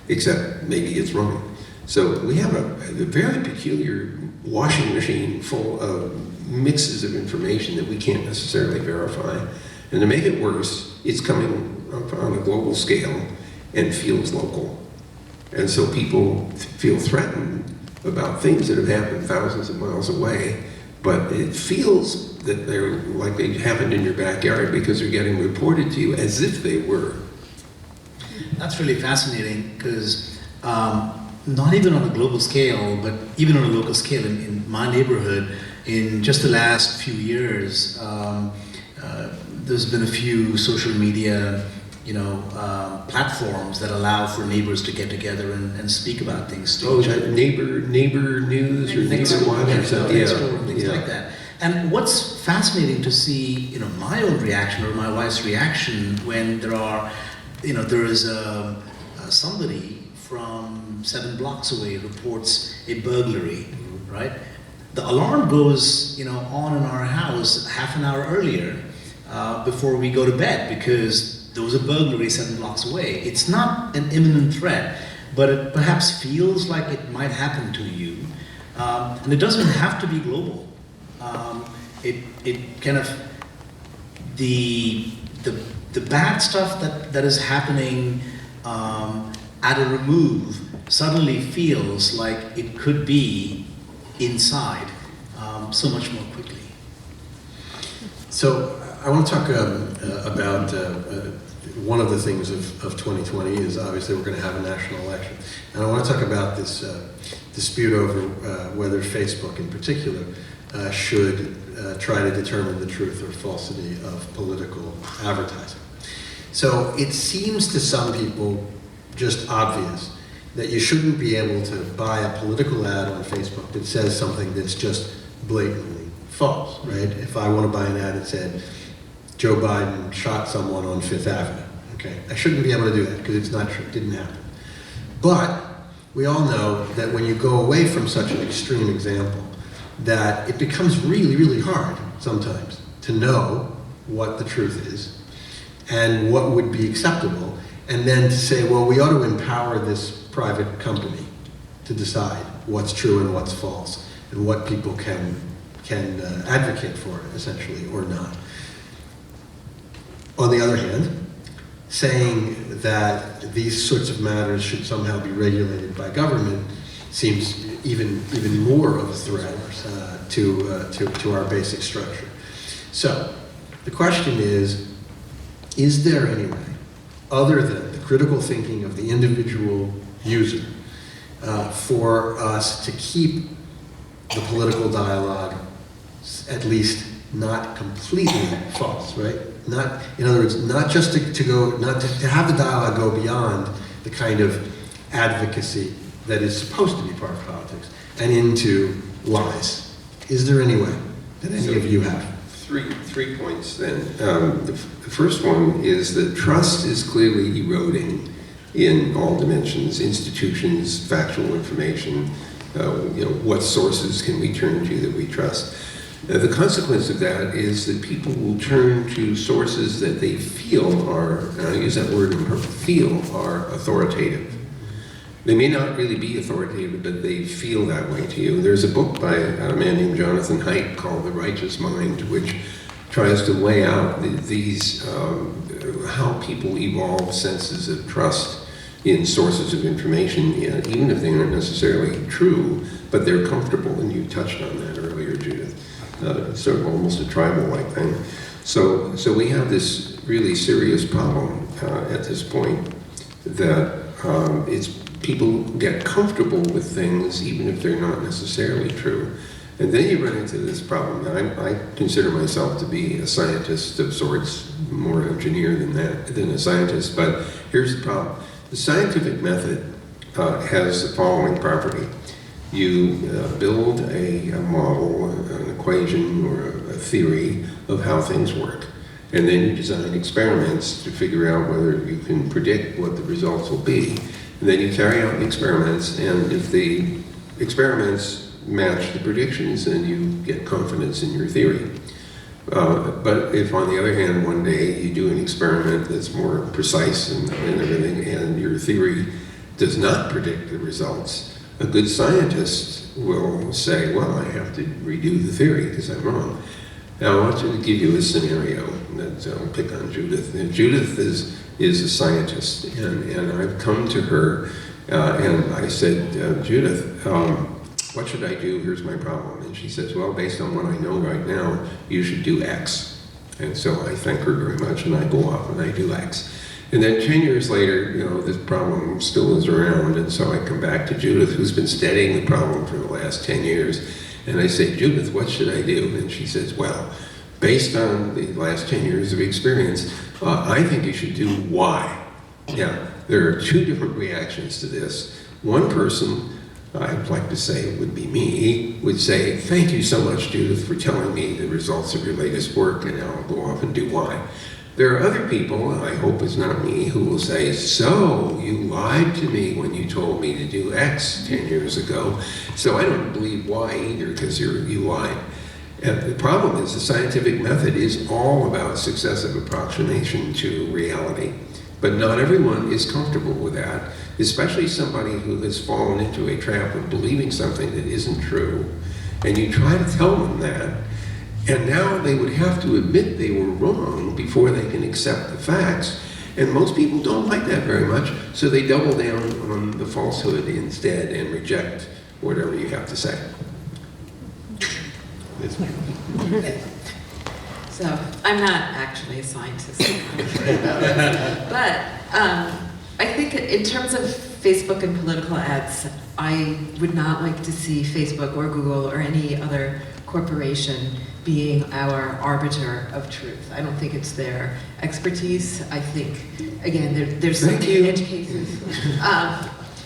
except maybe it's wrong. So we have a very peculiar washing machine full of mixes of information that we can't necessarily verify. And to make it worse, it's coming up on a global scale and feels local. And so people feel threatened about things that have happened thousands of miles away, but it feels that they're like they happened in your backyard because they're getting reported to you as if they were. That's really fascinating because not even on a global scale, but even on a local scale, in my neighborhood, in just the last few years, there's been a few social media platforms that allow for neighbors to get together and speak about things to each other. Neighbor news or neighbor watch or something. Things like that. And what's fascinating to see, my own reaction or my wife's reaction when there is somebody from 7 blocks away reports a burglary, right? The alarm goes, on in our house half an hour earlier before we go to bed because there was a burglary 7 blocks away. It's not an imminent threat, but it perhaps feels like it might happen to you. And it doesn't have to be global. It kind of, the bad stuff that is happening at a remove suddenly feels like it could be inside so much more quickly. So I want to talk about one of the things of 2020 is obviously we're going to have a national election. And I want to talk about this dispute over whether Facebook in particular should try to determine the truth or falsity of political advertising. So it seems to some people just obvious that you shouldn't be able to buy a political ad on Facebook that says something that's just blatantly false, right? If I want to buy an ad that said, Joe Biden shot someone on Fifth Avenue, okay? I shouldn't be able to do that because it's not true, it didn't happen. But we all know that when you go away from such an extreme example, that it becomes really, really hard sometimes to know what the truth is and what would be acceptable, and then to say, well, we ought to empower this private company to decide what's true and what's false and what people can advocate for, essentially, or not. On the other hand, saying that these sorts of matters should somehow be regulated by government seems even more of a threat to our basic structure. So the question is there any way, other than the critical thinking of the individual user, for us to keep the political dialogue at least not completely false, right? Not, in other words, not just to have the dialogue go beyond the kind of advocacy that is supposed to be part of politics and into lies. Is there any way that any of you have? Three points then. The first one is that trust is clearly eroding in all dimensions, institutions, factual information, what sources can we turn to that we trust. The consequence of that is that people will turn to sources that they feel are, and I use that word in purpose, feel are authoritative. They may not really be authoritative, but they feel that way to you. There's a book by a man named Jonathan Haidt called The Righteous Mind, which tries to lay out how people evolve senses of trust in sources of information, even if they aren't necessarily true, but they're comfortable, and you touched on that earlier, Judith. Sort of almost a tribal-like thing. So we have this really serious problem at this point that people get comfortable with things even if they're not necessarily true. And then you run into this problem. I consider myself to be a scientist of sorts, more an engineer than a scientist, but here's the problem. The scientific method has the following property. You build a model, an equation, or a theory of how things work. And then you design experiments to figure out whether you can predict what the results will be. And then you carry out the experiments, and if the experiments match the predictions, then you get confidence in your theory. But if, on the other hand, one day you do an experiment that's more precise and everything, and your theory does not predict the results, a good scientist will say, well, I have to redo the theory because I'm wrong. Now, I want to give you a scenario that I'll pick on Judith. And Judith is a scientist, and I've come to her and I said, Judith, what should I do? Here's my problem. And she says, well, based on what I know right now, you should do X. And so I thank her very much, and I go off and I do X. And then 10 years later, this problem still is around, and so I come back to Judith, who's been studying the problem for the last 10 years, and I say, Judith, what should I do? And she says, well, based on the last 10 years of experience, I think you should do Y. Now, there are two different reactions to this. One person, I'd like to say it would be me, would say, thank you so much, Judith, for telling me the results of your latest work, and now I'll go off and do Y. There are other people, and I hope it's not me, who will say, so you lied to me when you told me to do X 10 years ago, so I don't believe Y either because you lied. And the problem is the scientific method is all about successive approximation to reality. But not everyone is comfortable with that, especially somebody who has fallen into a trap of believing something that isn't true. And you try to tell them that, and now they would have to admit they were wrong before they can accept the facts. And most people don't like that very much, so they double down on the falsehood instead and reject whatever you have to say. So I'm not actually a scientist, but I think in terms of Facebook and political ads, I would not like to see Facebook or Google or any other corporation being our arbiter of truth. I don't think it's their expertise. I think, again, there's some edge cases.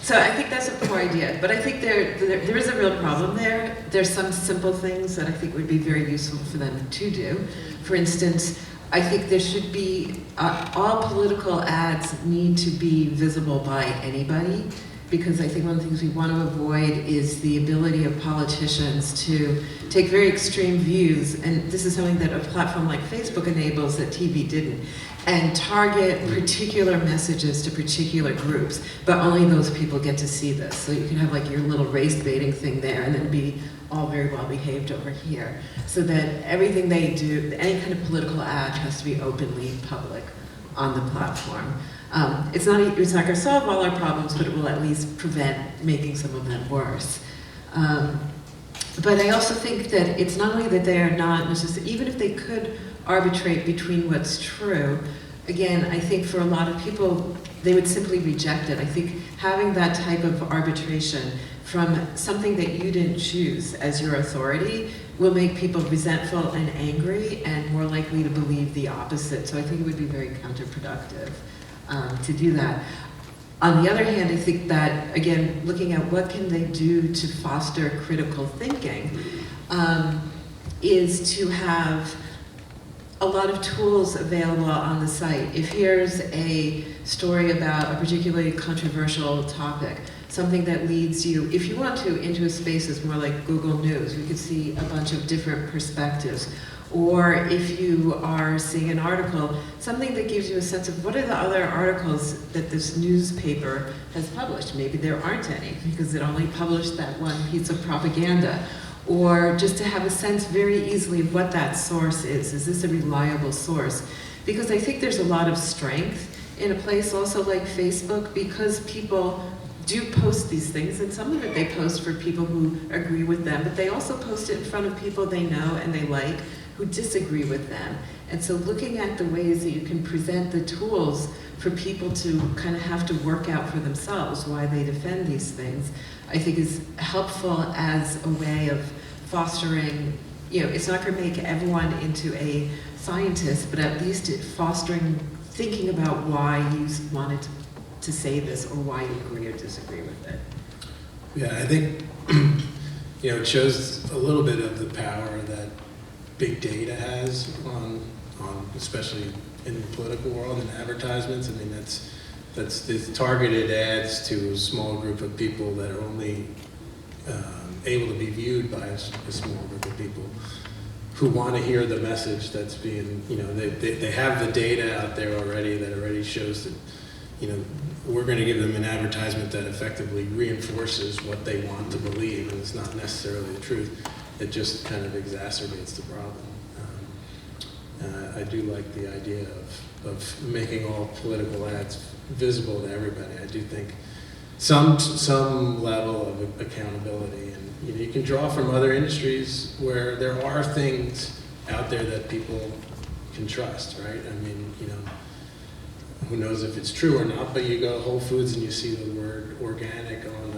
So I think that's a poor idea, but I think there is a real problem there. There's some simple things that I think would be very useful for them to do. For instance, I think there should be, all political ads need to be visible by anybody, because I think one of the things we want to avoid is the ability of politicians to take very extreme views, and this is something that a platform like Facebook enables that TV didn't, and target particular messages to particular groups, but only those people get to see this. So you can have like your little race baiting thing there and then be all very well behaved over here. So that everything they do, any kind of political ad has to be openly public on the platform. It's not going to solve all our problems, but it will at least prevent making some of them worse. But I also think that it's not only that they are not necessarily, even if they could arbitrate between what's true, again, I think for a lot of people, they would simply reject it. I think having that type of arbitration from something that you didn't choose as your authority will make people resentful and angry and more likely to believe the opposite. So I think it would be very counterproductive to do that. On the other hand, I think that, again, looking at what can they do to foster critical thinking is to have a lot of tools available on the site. If here's a story about a particularly controversial topic, something that leads you, if you want to, into a space that's more like Google News. You could see a bunch of different perspectives. Or if you are seeing an article, something that gives you a sense of what are the other articles that this newspaper has published. Maybe there aren't any because it only published that one piece of propaganda. Or just to have a sense very easily of what that source is. Is this a reliable source? Because I think there's a lot of strength in a place also like Facebook, because people do post these things, and some of it they post for people who agree with them, but they also post it in front of people they know and they like, who disagree with them. And so looking at the ways that you can present the tools for people to kind of have to work out for themselves why they defend these things, I think is helpful as a way of fostering, it's not going to make everyone into a scientist, but at least fostering thinking about why you wanted to say this or why you agree or disagree with it. Yeah, I think it shows a little bit of the power that big data has on especially in the political world and advertisements. I mean, that's targeted ads to a small group of people that are only able to be viewed by a small group of people who want to hear the message that's being, they have the data out there already that already shows that, we're going to give them an advertisement that effectively reinforces what they want to believe, and it's not necessarily the truth. It just kind of exacerbates the problem. I do like the idea of making all political ads visible to everybody. I do think some level of accountability, and you can draw from other industries where there are things out there that people can trust, right? I mean, who knows if it's true or not, but you go to Whole Foods and you see the word organic on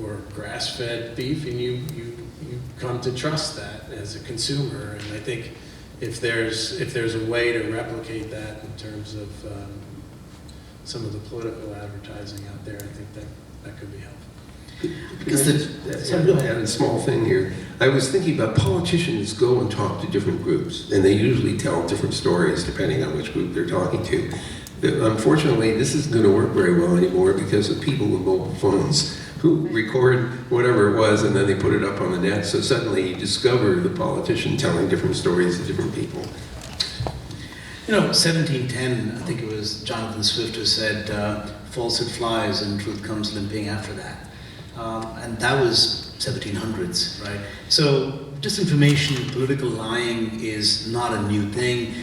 or grass-fed beef, and you come to trust that as a consumer. And I think if there's a way to replicate that in terms of some of the political advertising out there, I think that could be helpful. Because add a small thing here. I was thinking about politicians go and talk to different groups, and they usually tell different stories depending on which group they're talking to. Unfortunately, this isn't going to work very well anymore because of people with mobile phones who record whatever it was and then they put it up on the net. So suddenly you discover the politician telling different stories to different people. 1710, I think it was Jonathan Swift who said, falsehood flies and truth comes limping after that. And that was 1700s, right? So disinformation, political lying is not a new thing,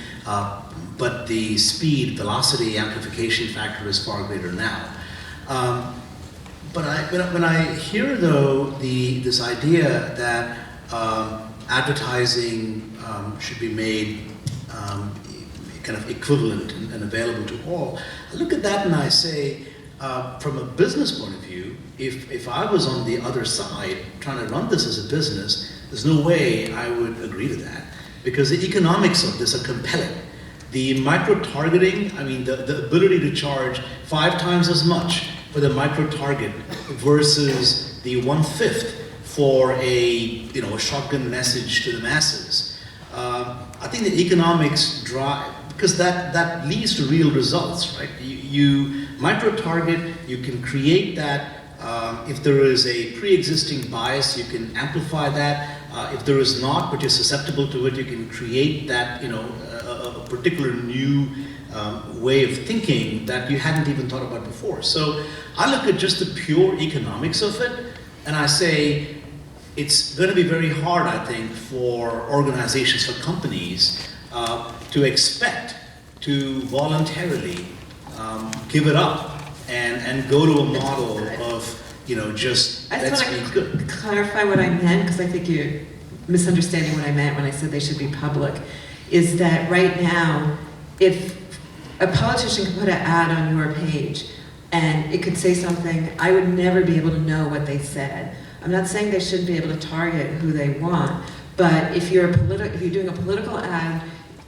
but the speed, velocity, amplification factor is far greater now. But when I hear, though, this idea that advertising should be made kind of equivalent and available to all, I look at that and I say, from a business point of view, if I was on the other side trying to run this as a business, there's no way I would agree to that, because the economics of this are compelling. The micro-targeting, I mean, the ability to charge 5 times as much for the micro-target versus the 1/5 for a shotgun message to the masses. I think the economics drive, because that leads to real results, right? You micro-target, you can create that. If there is a pre-existing bias, you can amplify that. If there is not, but you're susceptible to it, you can create that, a particular new way of thinking that you hadn't even thought about before. So I look at just the pure economics of it, and I say it's going to be very hard, I think, for organizations, for companies, to expect to voluntarily give it up and go to a model of, just I let's just be want good. to clarify what I meant, because I think you're misunderstanding what I meant when I said they should be public, is that right now, if a politician could put an ad on your page and it could say something, I would never be able to know what they said. I'm not saying they shouldn't be able to target who they want, but if you're doing a political ad,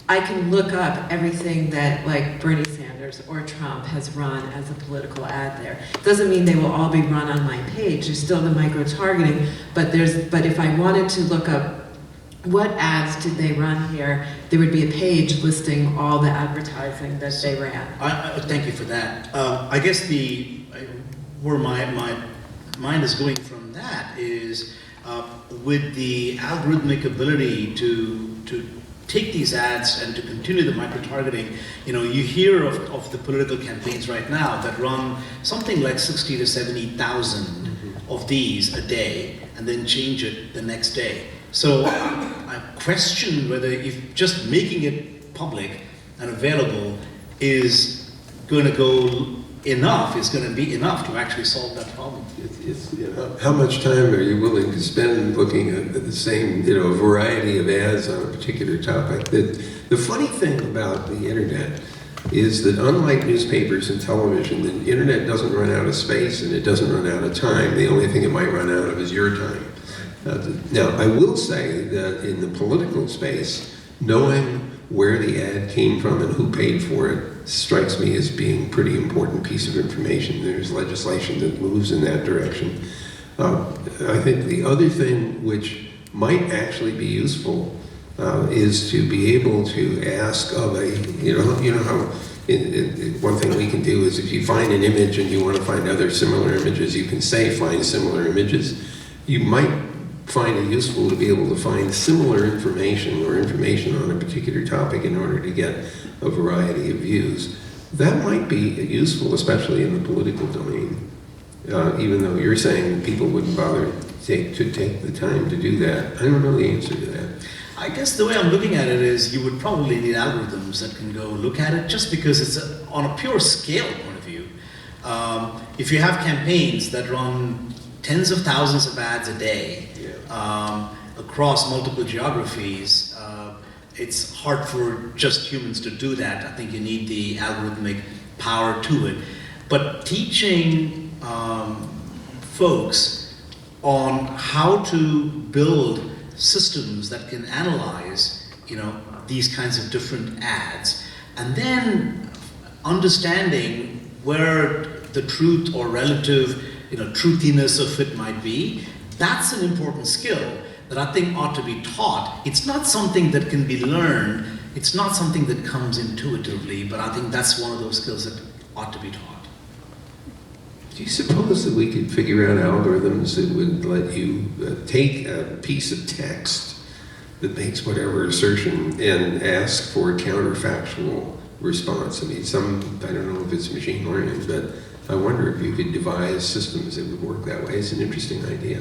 I can look up everything that like Bernie Sanders or Trump has run as a political ad there. Doesn't mean they will all be run on my page. There's still the micro-targeting, but if I wanted to look up what ads did they run here, there would be a page listing all the advertising that they ran. Thank you for that. I guess where my mind is going from that is with the algorithmic ability to take these ads and to continue the micro-targeting. You hear of the political campaigns right now that run something like 60 to 70,000 of these a day and then change it the next day. So I question whether if just making it public and available is going to be enough to actually solve that problem. How much time are you willing to spend looking at the same, variety of ads on a particular topic? The funny thing about the internet is that unlike newspapers and television, the internet doesn't run out of space and it doesn't run out of time. The only thing it might run out of is your time. Now, I will say that in the political space, knowing where the ad came from and who paid for it strikes me as being a pretty important piece of information. There's legislation that moves in that direction. I think the other thing which might actually be useful is to be able to ask of one thing we can do is if you find an image and you want to find other similar images, you can say find similar images. You might find it useful to be able to find similar information or information on a particular topic in order to get a variety of views. That might be useful, especially in the political domain, even though you're saying people wouldn't bother to take the time to do that. I don't know the answer to that. I guess the way I'm looking at it is you would probably need algorithms that can go look at it just because it's on a pure scale point of view. If you have campaigns that run tens of thousands of ads a day, across multiple geographies, it's hard for just humans to do that. I think you need the algorithmic power to it. But teaching folks on how to build systems that can analyze, these kinds of different ads, and then understanding where the truth or relative, truthiness of it might be. That's an important skill that I think ought to be taught. It's not something that can be learned. It's not something that comes intuitively, but I think that's one of those skills that ought to be taught. Do you suppose that we could figure out algorithms that would let you take a piece of text that makes whatever assertion and ask for a counterfactual response? I don't know if it's machine learning, but I wonder if you could devise systems that would work that way. It's an interesting idea.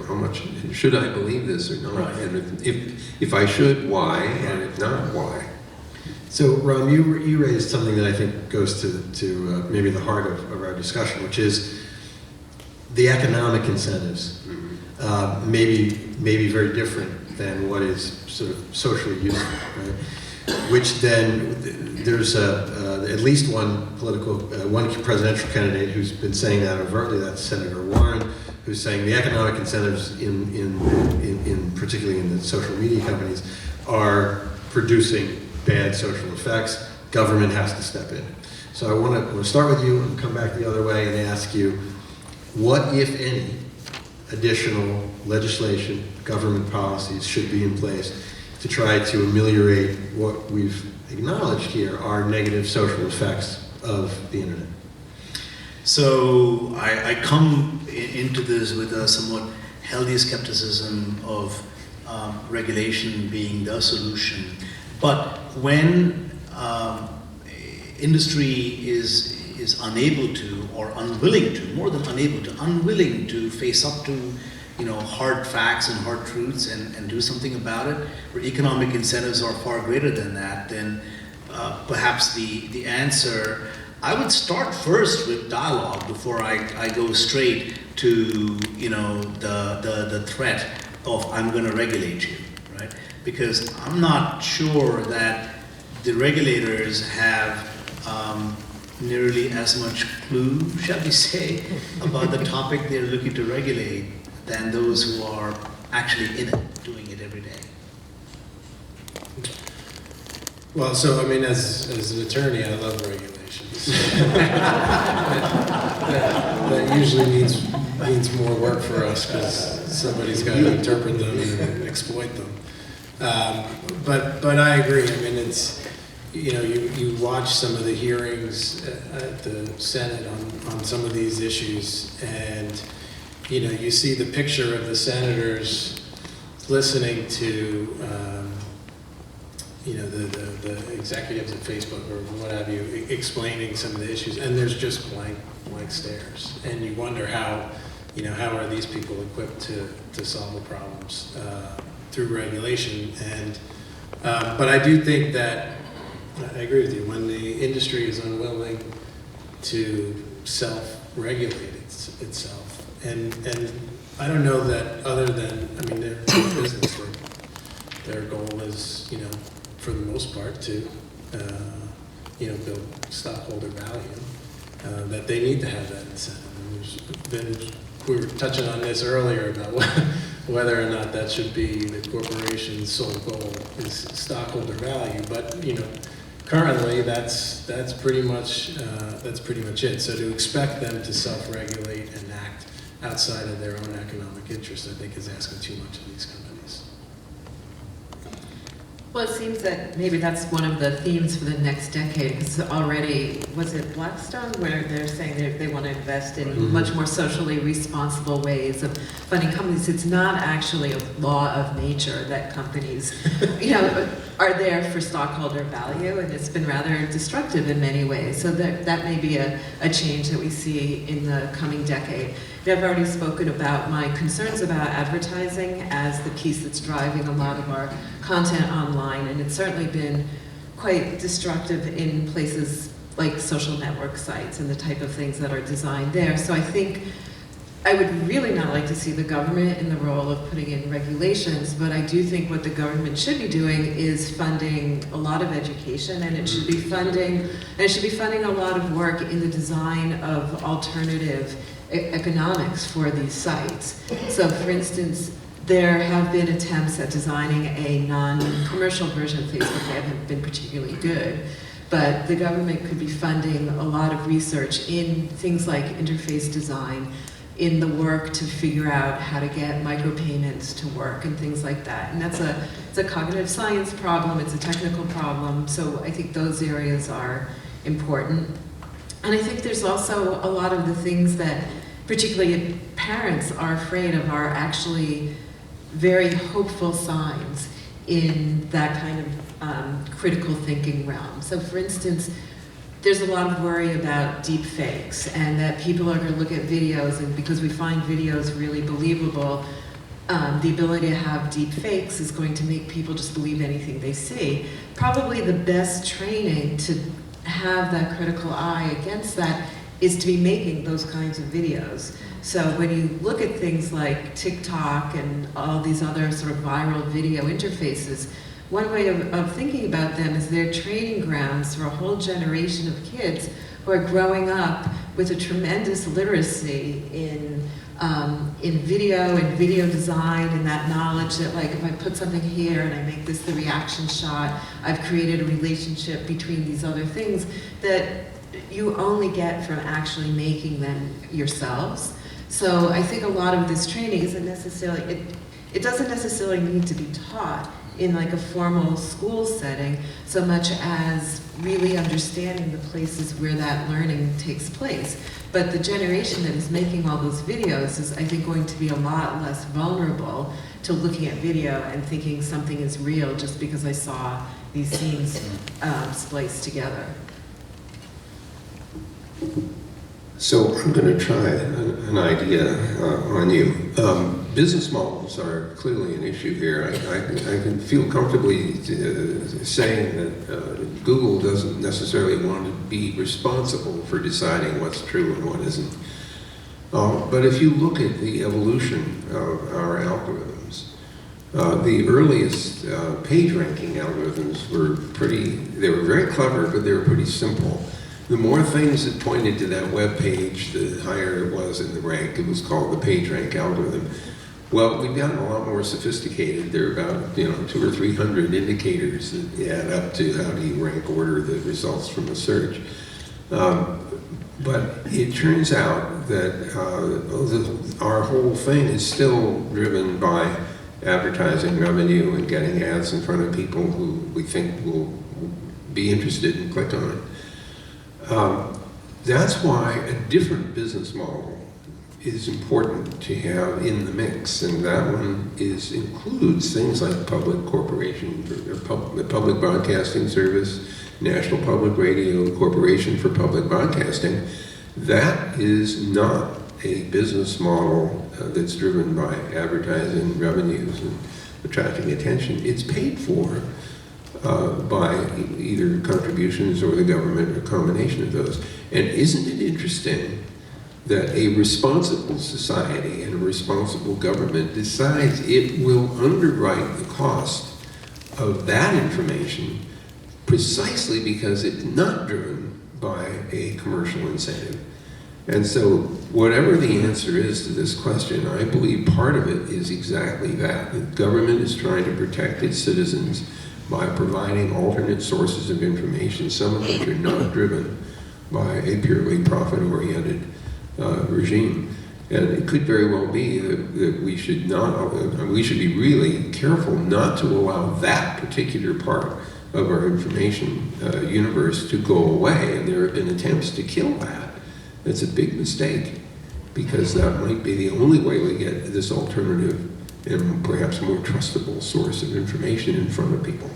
How much should I believe this or not? Right. And if I should, why? And if not, why? So, Ram, you raised something that I think goes to maybe the heart of our discussion, which is the economic incentives. Maybe very different than what is sort of socially useful, right? Which then there's at least one presidential candidate who's been saying that overtly. That's Senator Warren, who's saying the economic incentives in particularly in the social media companies are producing bad social effects. Government has to step in. So I want to start with you and come back the other way and ask you, what, if any, additional legislation, government policies should be in place to try to ameliorate what we've acknowledged here are negative social effects of the internet? So I come into this with a somewhat healthy skepticism of regulation being the solution. But when industry is unable to, or unwilling to, more than unable to, unwilling to face up to hard facts and hard truths and do something about it, where economic incentives are far greater than that, then perhaps the answer, I would start first with dialogue before I go straight to the threat of I'm going to regulate you, right? Because I'm not sure that the regulators have nearly as much clue, shall we say, about the topic they're looking to regulate than those who are actually in it, doing it every day. Well, so as an attorney, I love regulations. that usually means more work for us because somebody's got to interpret them and exploit them. But I agree. you watch some of the hearings at the Senate on some of these issues, and you see the picture of the senators listening to the executives at Facebook or what have you explaining some of the issues, and there's just blank stares, and you wonder how are these people equipped to solve the problems through regulation. And but I do think that I agree with you. When the industry is unwilling to self-regulate itself, and I don't know that other than, I mean, they're in business. Their goal is, for the most part, to build stockholder value. That they need to have that incentive. And we were touching on this earlier about whether or not that should be the corporation's sole goal is stockholder value. But currently that's pretty much it. So to expect them to self-regulate and act outside of their own economic interest, I think, is asking too much of these companies. Well, it seems that maybe that's one of the themes for the next decade, because already, was it Blackstone, where they're saying they want to invest in much more socially responsible ways of funding companies. It's not actually a law of nature that companies, are there for stockholder value, and it's been rather destructive in many ways. So that may be a change that we see in the coming decade. I've already spoken about my concerns about advertising as the piece that's driving a lot of our content online, and it's certainly been quite destructive in places like social network sites and the type of things that are designed there. So I think I would really not like to see the government in the role of putting in regulations, but I do think what the government should be doing is funding a lot of education, and it should be funding a lot of work in the design of alternative economics for these sites. So for instance, there have been attempts at designing a non-commercial version of Facebook. They haven't been particularly good, but the government could be funding a lot of research in things like interface design, in the work to figure out how to get micropayments to work and things like that. And it's a cognitive science problem, it's a technical problem, so I think those areas are important. And I think there's also a lot of the things that particularly parents are afraid of are actually very hopeful signs in that kind of critical thinking realm. So for instance, there's a lot of worry about deep fakes, and that people are going to look at videos, and because we find videos really believable, the ability to have deep fakes is going to make people just believe anything they see. Probably the best training to have that critical eye against that is to be making those kinds of videos. So when you look at things like TikTok and all these other sort of viral video interfaces, one way of thinking about them is they're training grounds for a whole generation of kids who are growing up with a tremendous literacy in video and video design, and that knowledge that, like, if I put something here and I make this the reaction shot, I've created a relationship between these other things that you only get from actually making them yourselves. So I think a lot of this training isn't necessarily, it doesn't necessarily need to be taught in like a formal school setting, so much as really understanding the places where that learning takes place. But the generation that is making all those videos is, I think, going to be a lot less vulnerable to looking at video and thinking something is real just because I saw these scenes spliced together. So I'm going to try an idea on you. Business models are clearly an issue here. I can feel comfortably saying that Google doesn't necessarily want to be responsible for deciding what's true and what isn't. But if you look at the evolution of our algorithms, the earliest page ranking algorithms they were very clever, but they were pretty simple. The more things that pointed to that web page, the higher it was in the rank. It was called the PageRank algorithm. Well, we've gotten a lot more sophisticated. There are about 200 or 300 indicators that add up to how do you rank order the results from a search. But it turns out that our whole thing is still driven by advertising revenue and getting ads in front of people who we think will be interested and click on it. That's why a different business model is important to have in the mix, and that one includes things like public corporation, or the Public Broadcasting Service, National Public Radio, Corporation for Public Broadcasting. That is not a business model that's driven by advertising revenues and attracting attention. It's paid for by either contributions or the government, or a combination of those. And isn't it interesting that a responsible society and a responsible government decides it will underwrite the cost of that information precisely because it's not driven by a commercial incentive? And so whatever the answer is to this question, I believe part of it is exactly that. The government is trying to protect its citizens by providing alternate sources of information, some of which are not driven by a purely profit-oriented regime. And it could very well be that we should be really careful not to allow that particular part of our information universe to go away. And there have been attempts to kill that. That's a big mistake, because that might be the only way we get this alternative and perhaps more trustable source of information in front of people.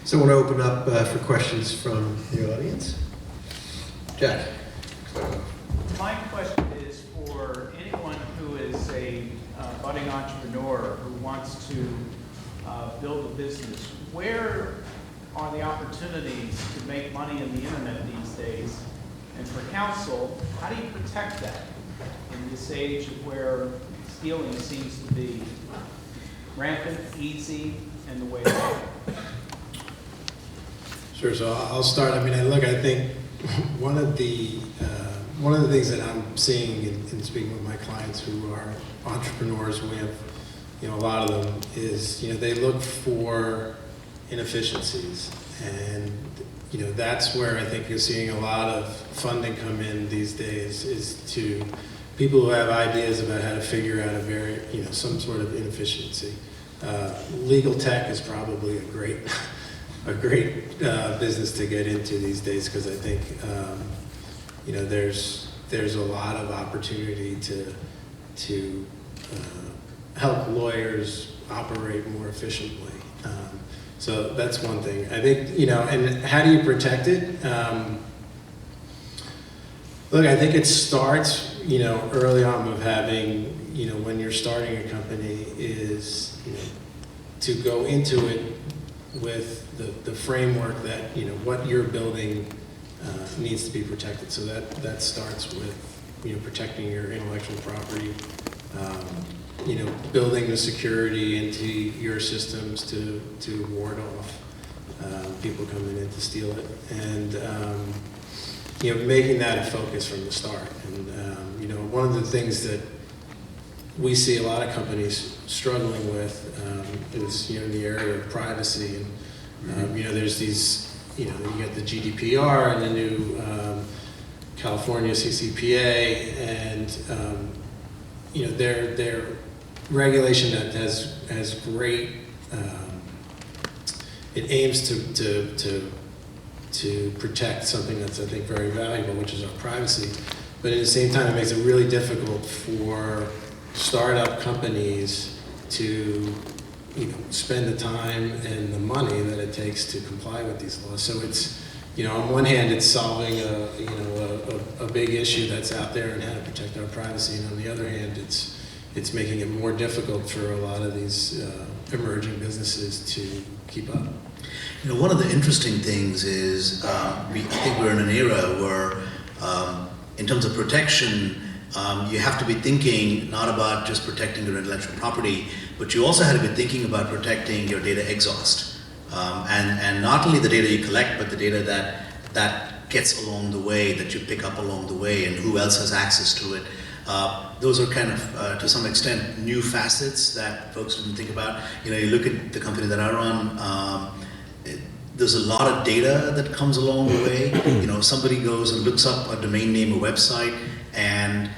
So I want to open up for questions from the audience. Jack. My question is for anyone who is a budding entrepreneur who wants to build a business. Where are the opportunities to make money in the internet these days? And for counsel, how do you protect that in this age of where stealing seems to be rampant, easy, and the way to go? Sure, so I'll start. I mean, I think one of the things that I'm seeing in speaking with my clients who are entrepreneurs, we have, a lot of them, is, they look for inefficiencies. And, that's where I think you're seeing a lot of funding come in these days, is to people who have ideas about how to figure out some sort of inefficiency. Legal tech is probably a great business to get into these days, because I think there's a lot of opportunity to help lawyers operate more efficiently. So that's one thing. I think, and how do you protect it? Look, I think it starts, early on with having, when you're starting a company, is, to go into it with the framework that, what you're building needs to be protected. So that starts with, protecting your intellectual property, building the security into your systems to ward off people coming in to steal it, and making that a focus from the start. And one of the things that we see a lot of companies struggling with is in the area of privacy, and there's these you get the GDPR and the new California CCPA, and their regulation that has great. It aims to protect something that's, I think, very valuable, which is our privacy. But at the same time, it makes it really difficult for startup companies to spend the time and the money that it takes to comply with these laws. So it's, on one hand, it's solving a big issue that's out there and how to protect our privacy, and on the other hand, it's making it more difficult for a lot of these emerging businesses to keep up. One of the interesting things is I think we're in an era where, in terms of protection, you have to be thinking not about just protecting your intellectual property, but you also have to be thinking about protecting your data exhaust. And not only the data you collect, but the data that gets along the way, that you pick up along the way, and who else has access to it. Those are kind of, to some extent, new facets that folks didn't think about. You look at the company that I run, there's a lot of data that comes along the way. Somebody goes and looks up a domain name, a website, and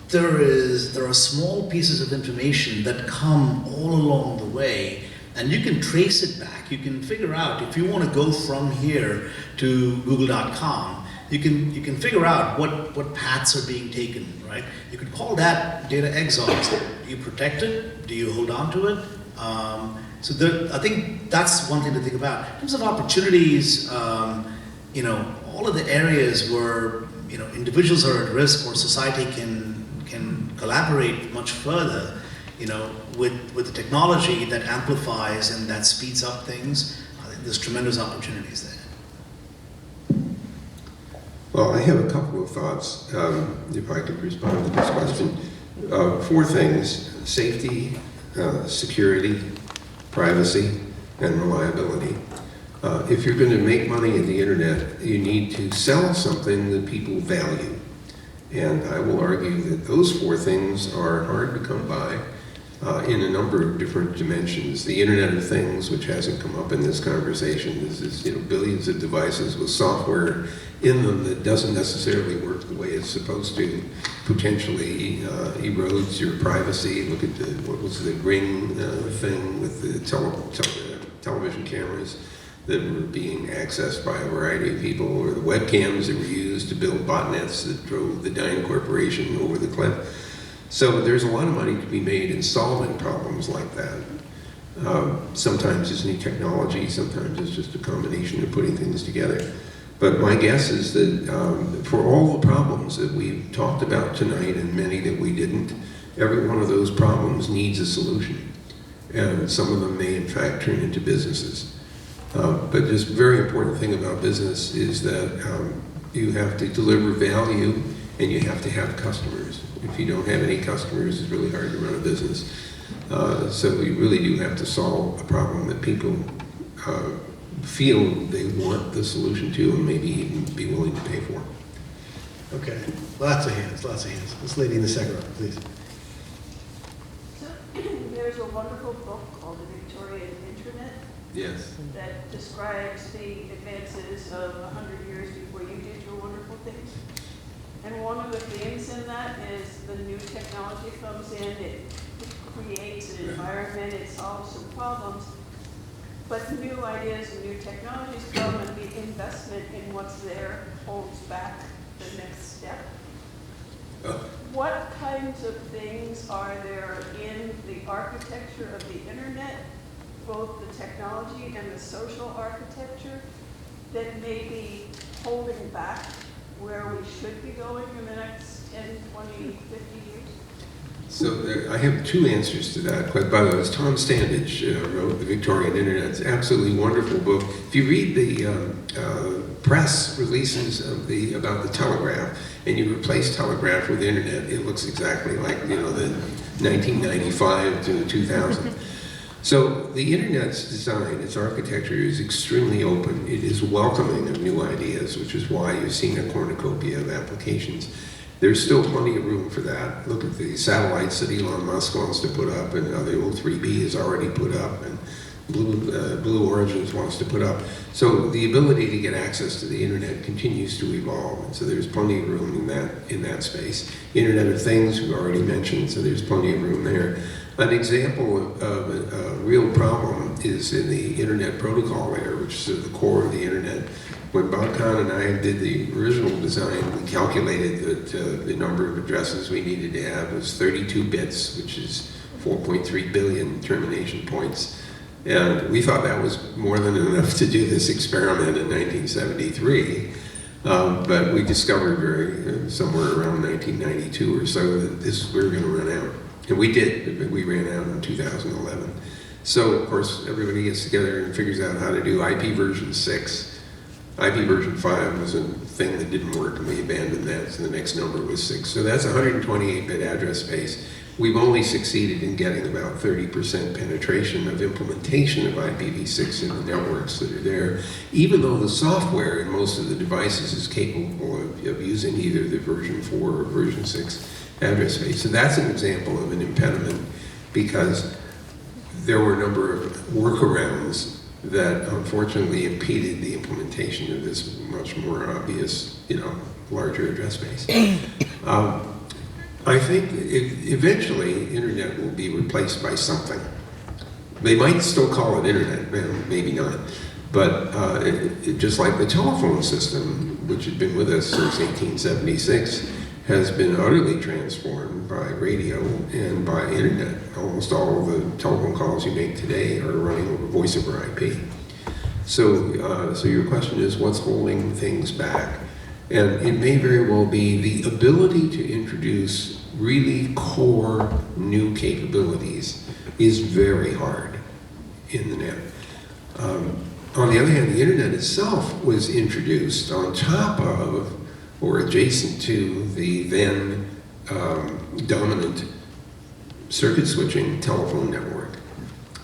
there are small pieces of information that come all along the way And you can trace it back. You can figure out, if you want to go from here to google.com, you can figure out what paths are being taken, right? You could call that data exhaust. Do you protect it? Do you hold on to it? I think that's one thing to think about. In terms of opportunities, all of the areas where individuals are at risk or society can collaborate much further, with the technology that amplifies and that speeds up things, I think there's tremendous opportunities there. Well, I have a couple of thoughts, if I could respond to this question. 4 things: safety, security, privacy, and reliability. If you're going to make money in the internet, you need to sell something that people value. And I will argue that those 4 things are hard to come by in a number of different dimensions. The Internet of Things, which hasn't come up in this conversation, is billions of devices with software in them that doesn't necessarily work the way it's supposed to, potentially erodes your privacy. Look at what was the Ring thing with the television cameras that were being accessed by a variety of people, or the webcams that were used to build botnets that drove the Dyn Corporation over the cliff. So there's a lot of money to be made in solving problems like that. Sometimes it's new technology, sometimes it's just a combination of putting things together. But my guess is that for all the problems that we've talked about tonight, and many that we didn't, every one of those problems needs a solution. And some of them may in fact turn into businesses. But just very important thing about business is that you have to deliver value and you have to have customers. If you don't have any customers, it's really hard to run a business. So you really do have to solve a problem that people feel they want the solution to and maybe even be willing to pay for. Okay, lots of hands. This lady in the second row, please. So, there's a wonderful book called The Victorian Internet Yes. that describes the advances of 100 years before you did your wonderful things. And one of the themes in that is the new technology comes in, it creates an environment, it solves some problems, but new ideas and new technologies come, and the investment in what's there holds back the next step. What kinds of things are there in the architecture of the internet, both the technology and the social architecture, that may be holding back where we should be going in the next 10, 20, 50 years? So I have 2 answers to that. But by the way, Tom Standage wrote The Victorian Internet. It's an absolutely wonderful book. If you read the press releases of about the telegraph, and you replace telegraph with internet, it looks exactly like the 1995 to 2000. So the internet's design, its architecture is extremely open. It is welcoming of new ideas, which is why you're seeing a cornucopia of applications. There's still plenty of room for that. Look at the satellites that Elon Musk wants to put up, and the old 3B has already put up, and Blue Origins wants to put up. So the ability to get access to the internet continues to evolve, and so there's plenty of room in that space. Internet of Things, we've already mentioned, so there's plenty of room there. An example of a real problem is in the internet protocol layer, which is the core of the internet. When Bob Kahn and I did the original design, we calculated that the number of addresses we needed to have was 32 bits, which is 4.3 billion termination points. And we thought that was more than enough to do this experiment in 1973. But we discovered somewhere around 1992 or so that we were going to run out. And we did. We ran out in 2011. So, of course, everybody gets together and figures out how to do IP version 6. IP version 5 was a thing that didn't work, and we abandoned that, so the next number was 6. So that's 128-bit address space. We've only succeeded in getting about 30% penetration of implementation of IPv6 in the networks that are there, even though the software in most of the devices is capable of using either the version 4 or version 6 address space. So that's an example of an impediment, because there were a number of workarounds that unfortunately impeded the implementation of this much more obvious, larger address space. I think eventually internet will be replaced by something. They might still call it internet, maybe not. But just like the telephone system, which had been with us since 1876, has been utterly transformed by radio and by internet. Almost all of the telephone calls you make today are running over voice over IP. So, so your question is, what's holding things back? And it may very well be the ability to introduce really core new capabilities is very hard in the net. On the other hand, the internet itself was introduced on top of or adjacent to the then dominant circuit switching telephone network.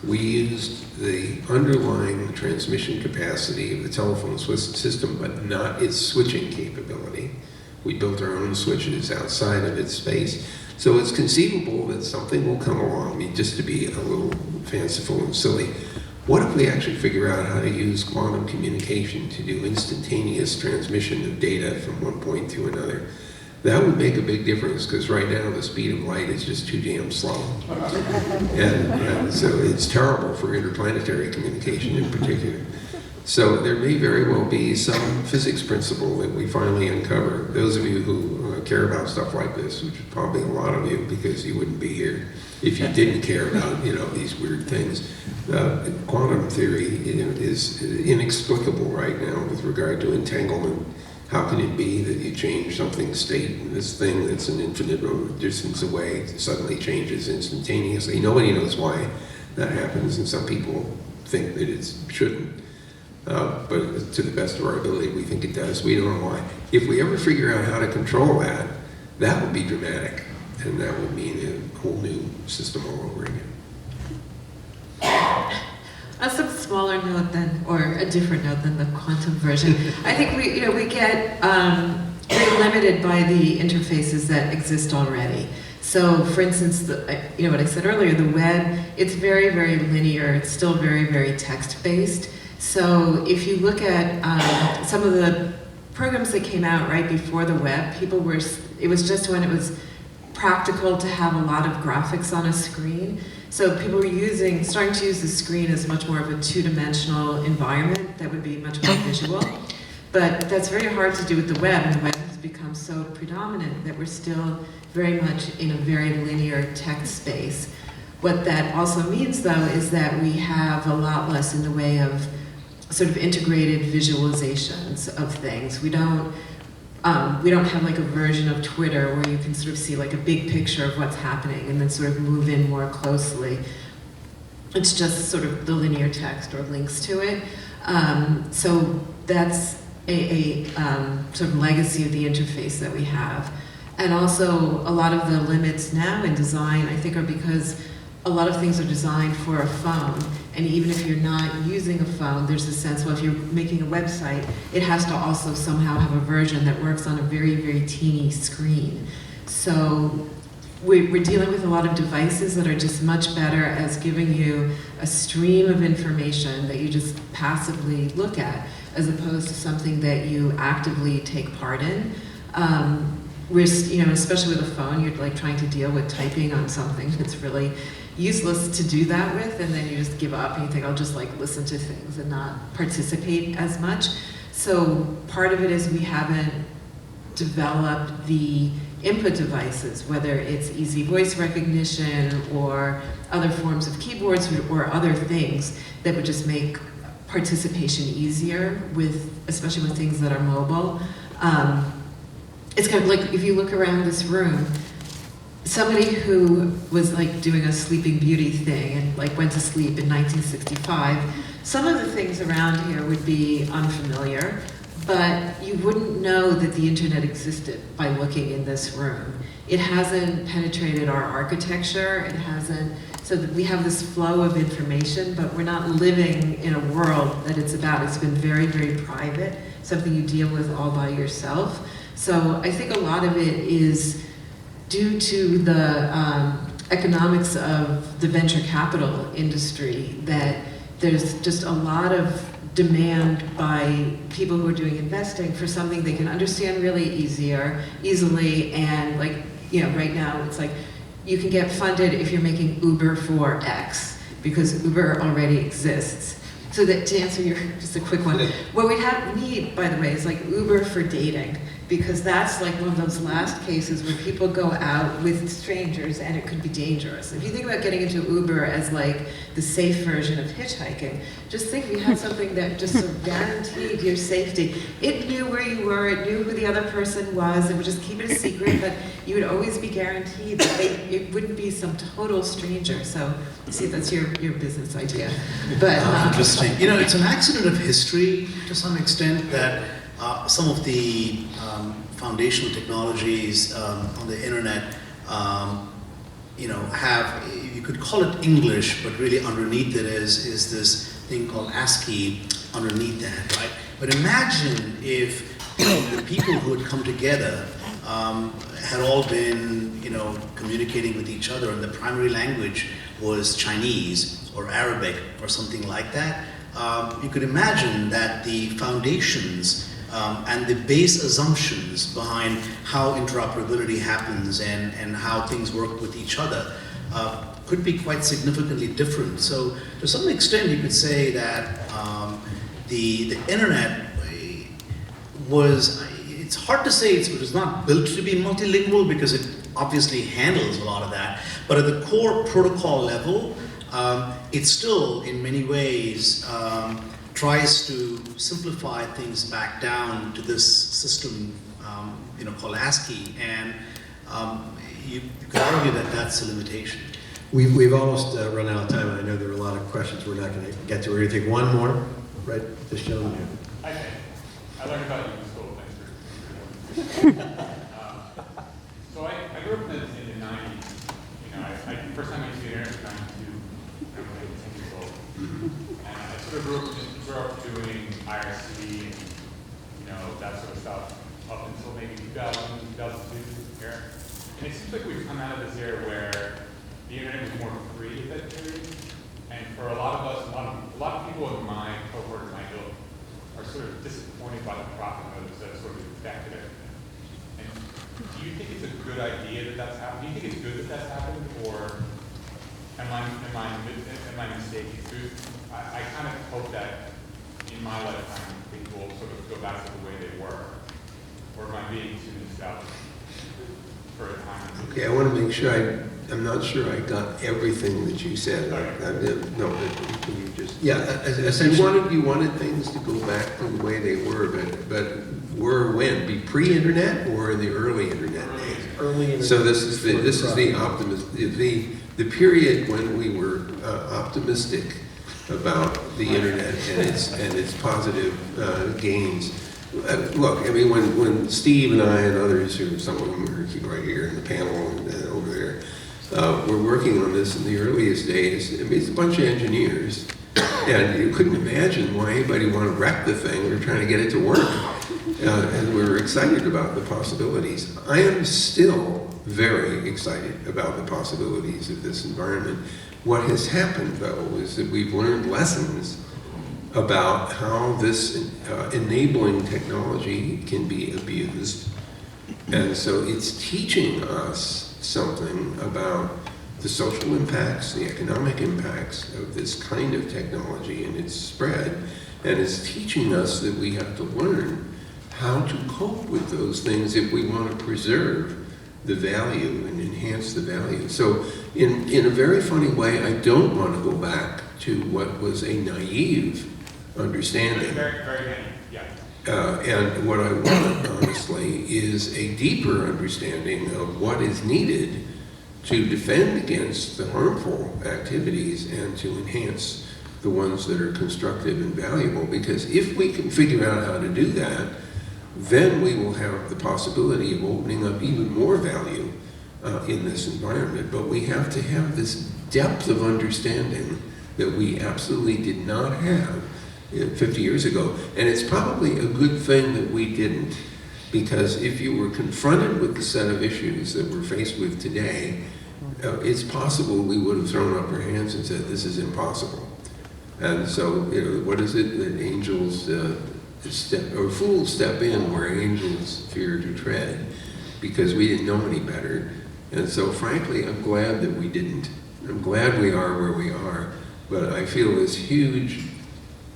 We used the underlying transmission capacity of the telephone system, but not its switching capability. We built our own switches outside of its space. So it's conceivable that something will come along, I mean, just to be a little fanciful and silly. What if we actually figure out how to use quantum communication to do instantaneous transmission of data from one point to another? That would make a big difference, because right now the speed of light is just too damn slow. And so it's terrible for interplanetary communication in particular. So there may very well be some physics principle that we finally uncover. Those of you who care about stuff like this, which is probably a lot of you, because you wouldn't be here if you didn't care about, you know, these weird things. Quantum theory, you know, is inexplicable right now with regard to entanglement. How can it be that you change something's state and this thing that's an infinite distance away suddenly changes instantaneously? Nobody knows why that happens, and some people think that it shouldn't. But to the best of our ability, we think it does. We don't know why. If we ever figure out how to control that, that would be dramatic, and that would mean a whole new system all over again. On some smaller note than, or a different note than the quantum version, I think we get very limited by the interfaces that exist already. So, for instance, what I said earlier, the web, it's very, very linear. It's still very, very text-based. So, if you look at some of the programs that came out right before the web, it was just when it was practical to have a lot of graphics on a screen. So people were starting to use the screen as much more of a two-dimensional environment that would be much more visual. But that's very hard to do with the web, and the web has become so predominant that we're still very much in a very linear text space. What that also means, though, is that we have a lot less in the way of sort of integrated visualizations of things. We don't have like a version of Twitter where you can sort of see like a big picture of what's happening and then sort of move in more closely. It's just sort of the linear text or links to it. So that's a sort of legacy of the interface that we have. And also a lot of the limits now in design, I think, are because a lot of things are designed for a phone, and even if you're not using a phone, there's a sense, well, if you're making a website, it has to also somehow have a version that works on a very, very teeny screen. So we're dealing with a lot of devices that are just much better as giving you a stream of information that you just passively look at, as opposed to something that you actively take part in. Especially with a phone, you're like trying to deal with typing on something that's really useless to do that with, and then you just give up and you think, I'll just like listen to things and not participate as much. So part of it is we haven't developed the input devices, whether it's easy voice recognition or other forms of keyboards or other things that would just make participation easier especially with things that are mobile. It's kind of like if you look around this room, somebody who was like doing a Sleeping Beauty thing and like went to sleep in 1965, some of the things around here would be unfamiliar, but you wouldn't know that the internet existed by looking in this room. It hasn't penetrated our architecture, so that we have this flow of information, but we're not living in a world that it's about. It's been very, very private, something you deal with all by yourself. So I think a lot of it is due to the economics of the venture capital industry, that there's just a lot of demand by people who are doing investing for something they can understand really easily, and right now it's like you can get funded if you're making Uber for X. because Uber already exists. So that to answer your, just a quick one, what we need, by the way, is like Uber for dating, because that's like one of those last cases where people go out with strangers and it could be dangerous. If you think about getting into Uber as like the safe version of hitchhiking, just think we had something that just sort of guaranteed your safety. It knew where you were, it knew who the other person was, it would just keep it a secret, but you would always be guaranteed that it wouldn't be some total stranger. So, see, that's your business idea. But Interesting. You know, it's an accident of history to some extent that some of the foundational technologies on the internet, you know, have, you could call it English, but really underneath it is this thing called ASCII underneath that, right? But imagine if the people who had come together had all been, you know, communicating with each other, and the primary language was Chinese or Arabic or something like that. You could imagine that the foundations and the base assumptions behind how interoperability happens and how things work with each other could be quite significantly different. So to some extent you could say that the internet was, it's hard to say it was not built to be multilingual because it obviously handles a lot of that, but at the core protocol level, it still in many ways tries to simplify things back down to this system, you know, called ASCII, and you could argue that that's a limitation. We've almost run out of time, and I know there are a lot of questions we're not going to get to. We're going to take one more, right? This gentleman here. I learned about you in school. Thanks for so I grew up in the 90s. You know, first time I used the internet was 92. I was like 10 years old. And I sort of grew up doing IRC and, you know, that sort of stuff up until maybe 2000, 2002 era. And it seems like we've come out of this era where the internet was more free at that period. And for a lot of us, a lot of people in my cohort, in my ilk, are sort of disappointed by the profit motives that sort of affected everything. And do you think it's a good idea that that's happened? Do you think it's good that that's happened, or am I mistaken? I kind of hope that in my lifetime things will sort of go back to the way they were, or am I being too nostalgic for a time? Okay, I want to make sure I'm not sure I got everything that you said. No, can you just... Yeah, essentially. You wanted things to go back to the way they were, but were when? Be pre-internet or in the early internet days? Early internet. So this is the optimist, the period when we were optimistic about the internet and its positive gains. Look, I mean, when Steve and I and others, who some of them are right here in the panel and over there, were working on this in the earliest days, I mean, it's a bunch of engineers, and you couldn't imagine why anybody wanted to wreck the thing. We were trying to get it to work, and we were excited about the possibilities. I am still very excited about the possibilities of this environment. What has happened, though, is that we've learned lessons about how this enabling technology can be abused. And so it's teaching us something about the social impacts, the economic impacts of this kind of technology and its spread. And it's teaching us that we have to learn how to cope with those things if we want to preserve the value and enhance the value. So in a very funny way, I don't want to go back to what was a naive understanding. Very, very naive, yeah. And what I want, honestly, is a deeper understanding of what is needed to defend against the harmful activities and to enhance the ones that are constructive and valuable. Because if we can figure out how to do that, then we will have the possibility of opening up even more value in this environment. But we have to have this depth of understanding that we absolutely did not have 50 years ago. And it's probably a good thing that we didn't, because if you were confronted with the set of issues that we're faced with today, it's possible we would have thrown up our hands and said, this is impossible. And so, you know, what is it that angels fools step in where angels fear to tread, because we didn't know any better. And so frankly, I'm glad that we didn't. I'm glad we are where we are. but I feel this huge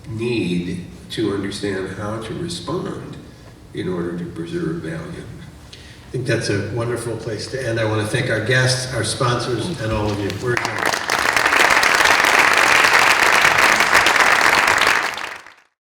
need to understand how to respond in order to preserve value. I think that's a wonderful place to end. I want to thank our guests, our sponsors, and all of you. We're adjourned.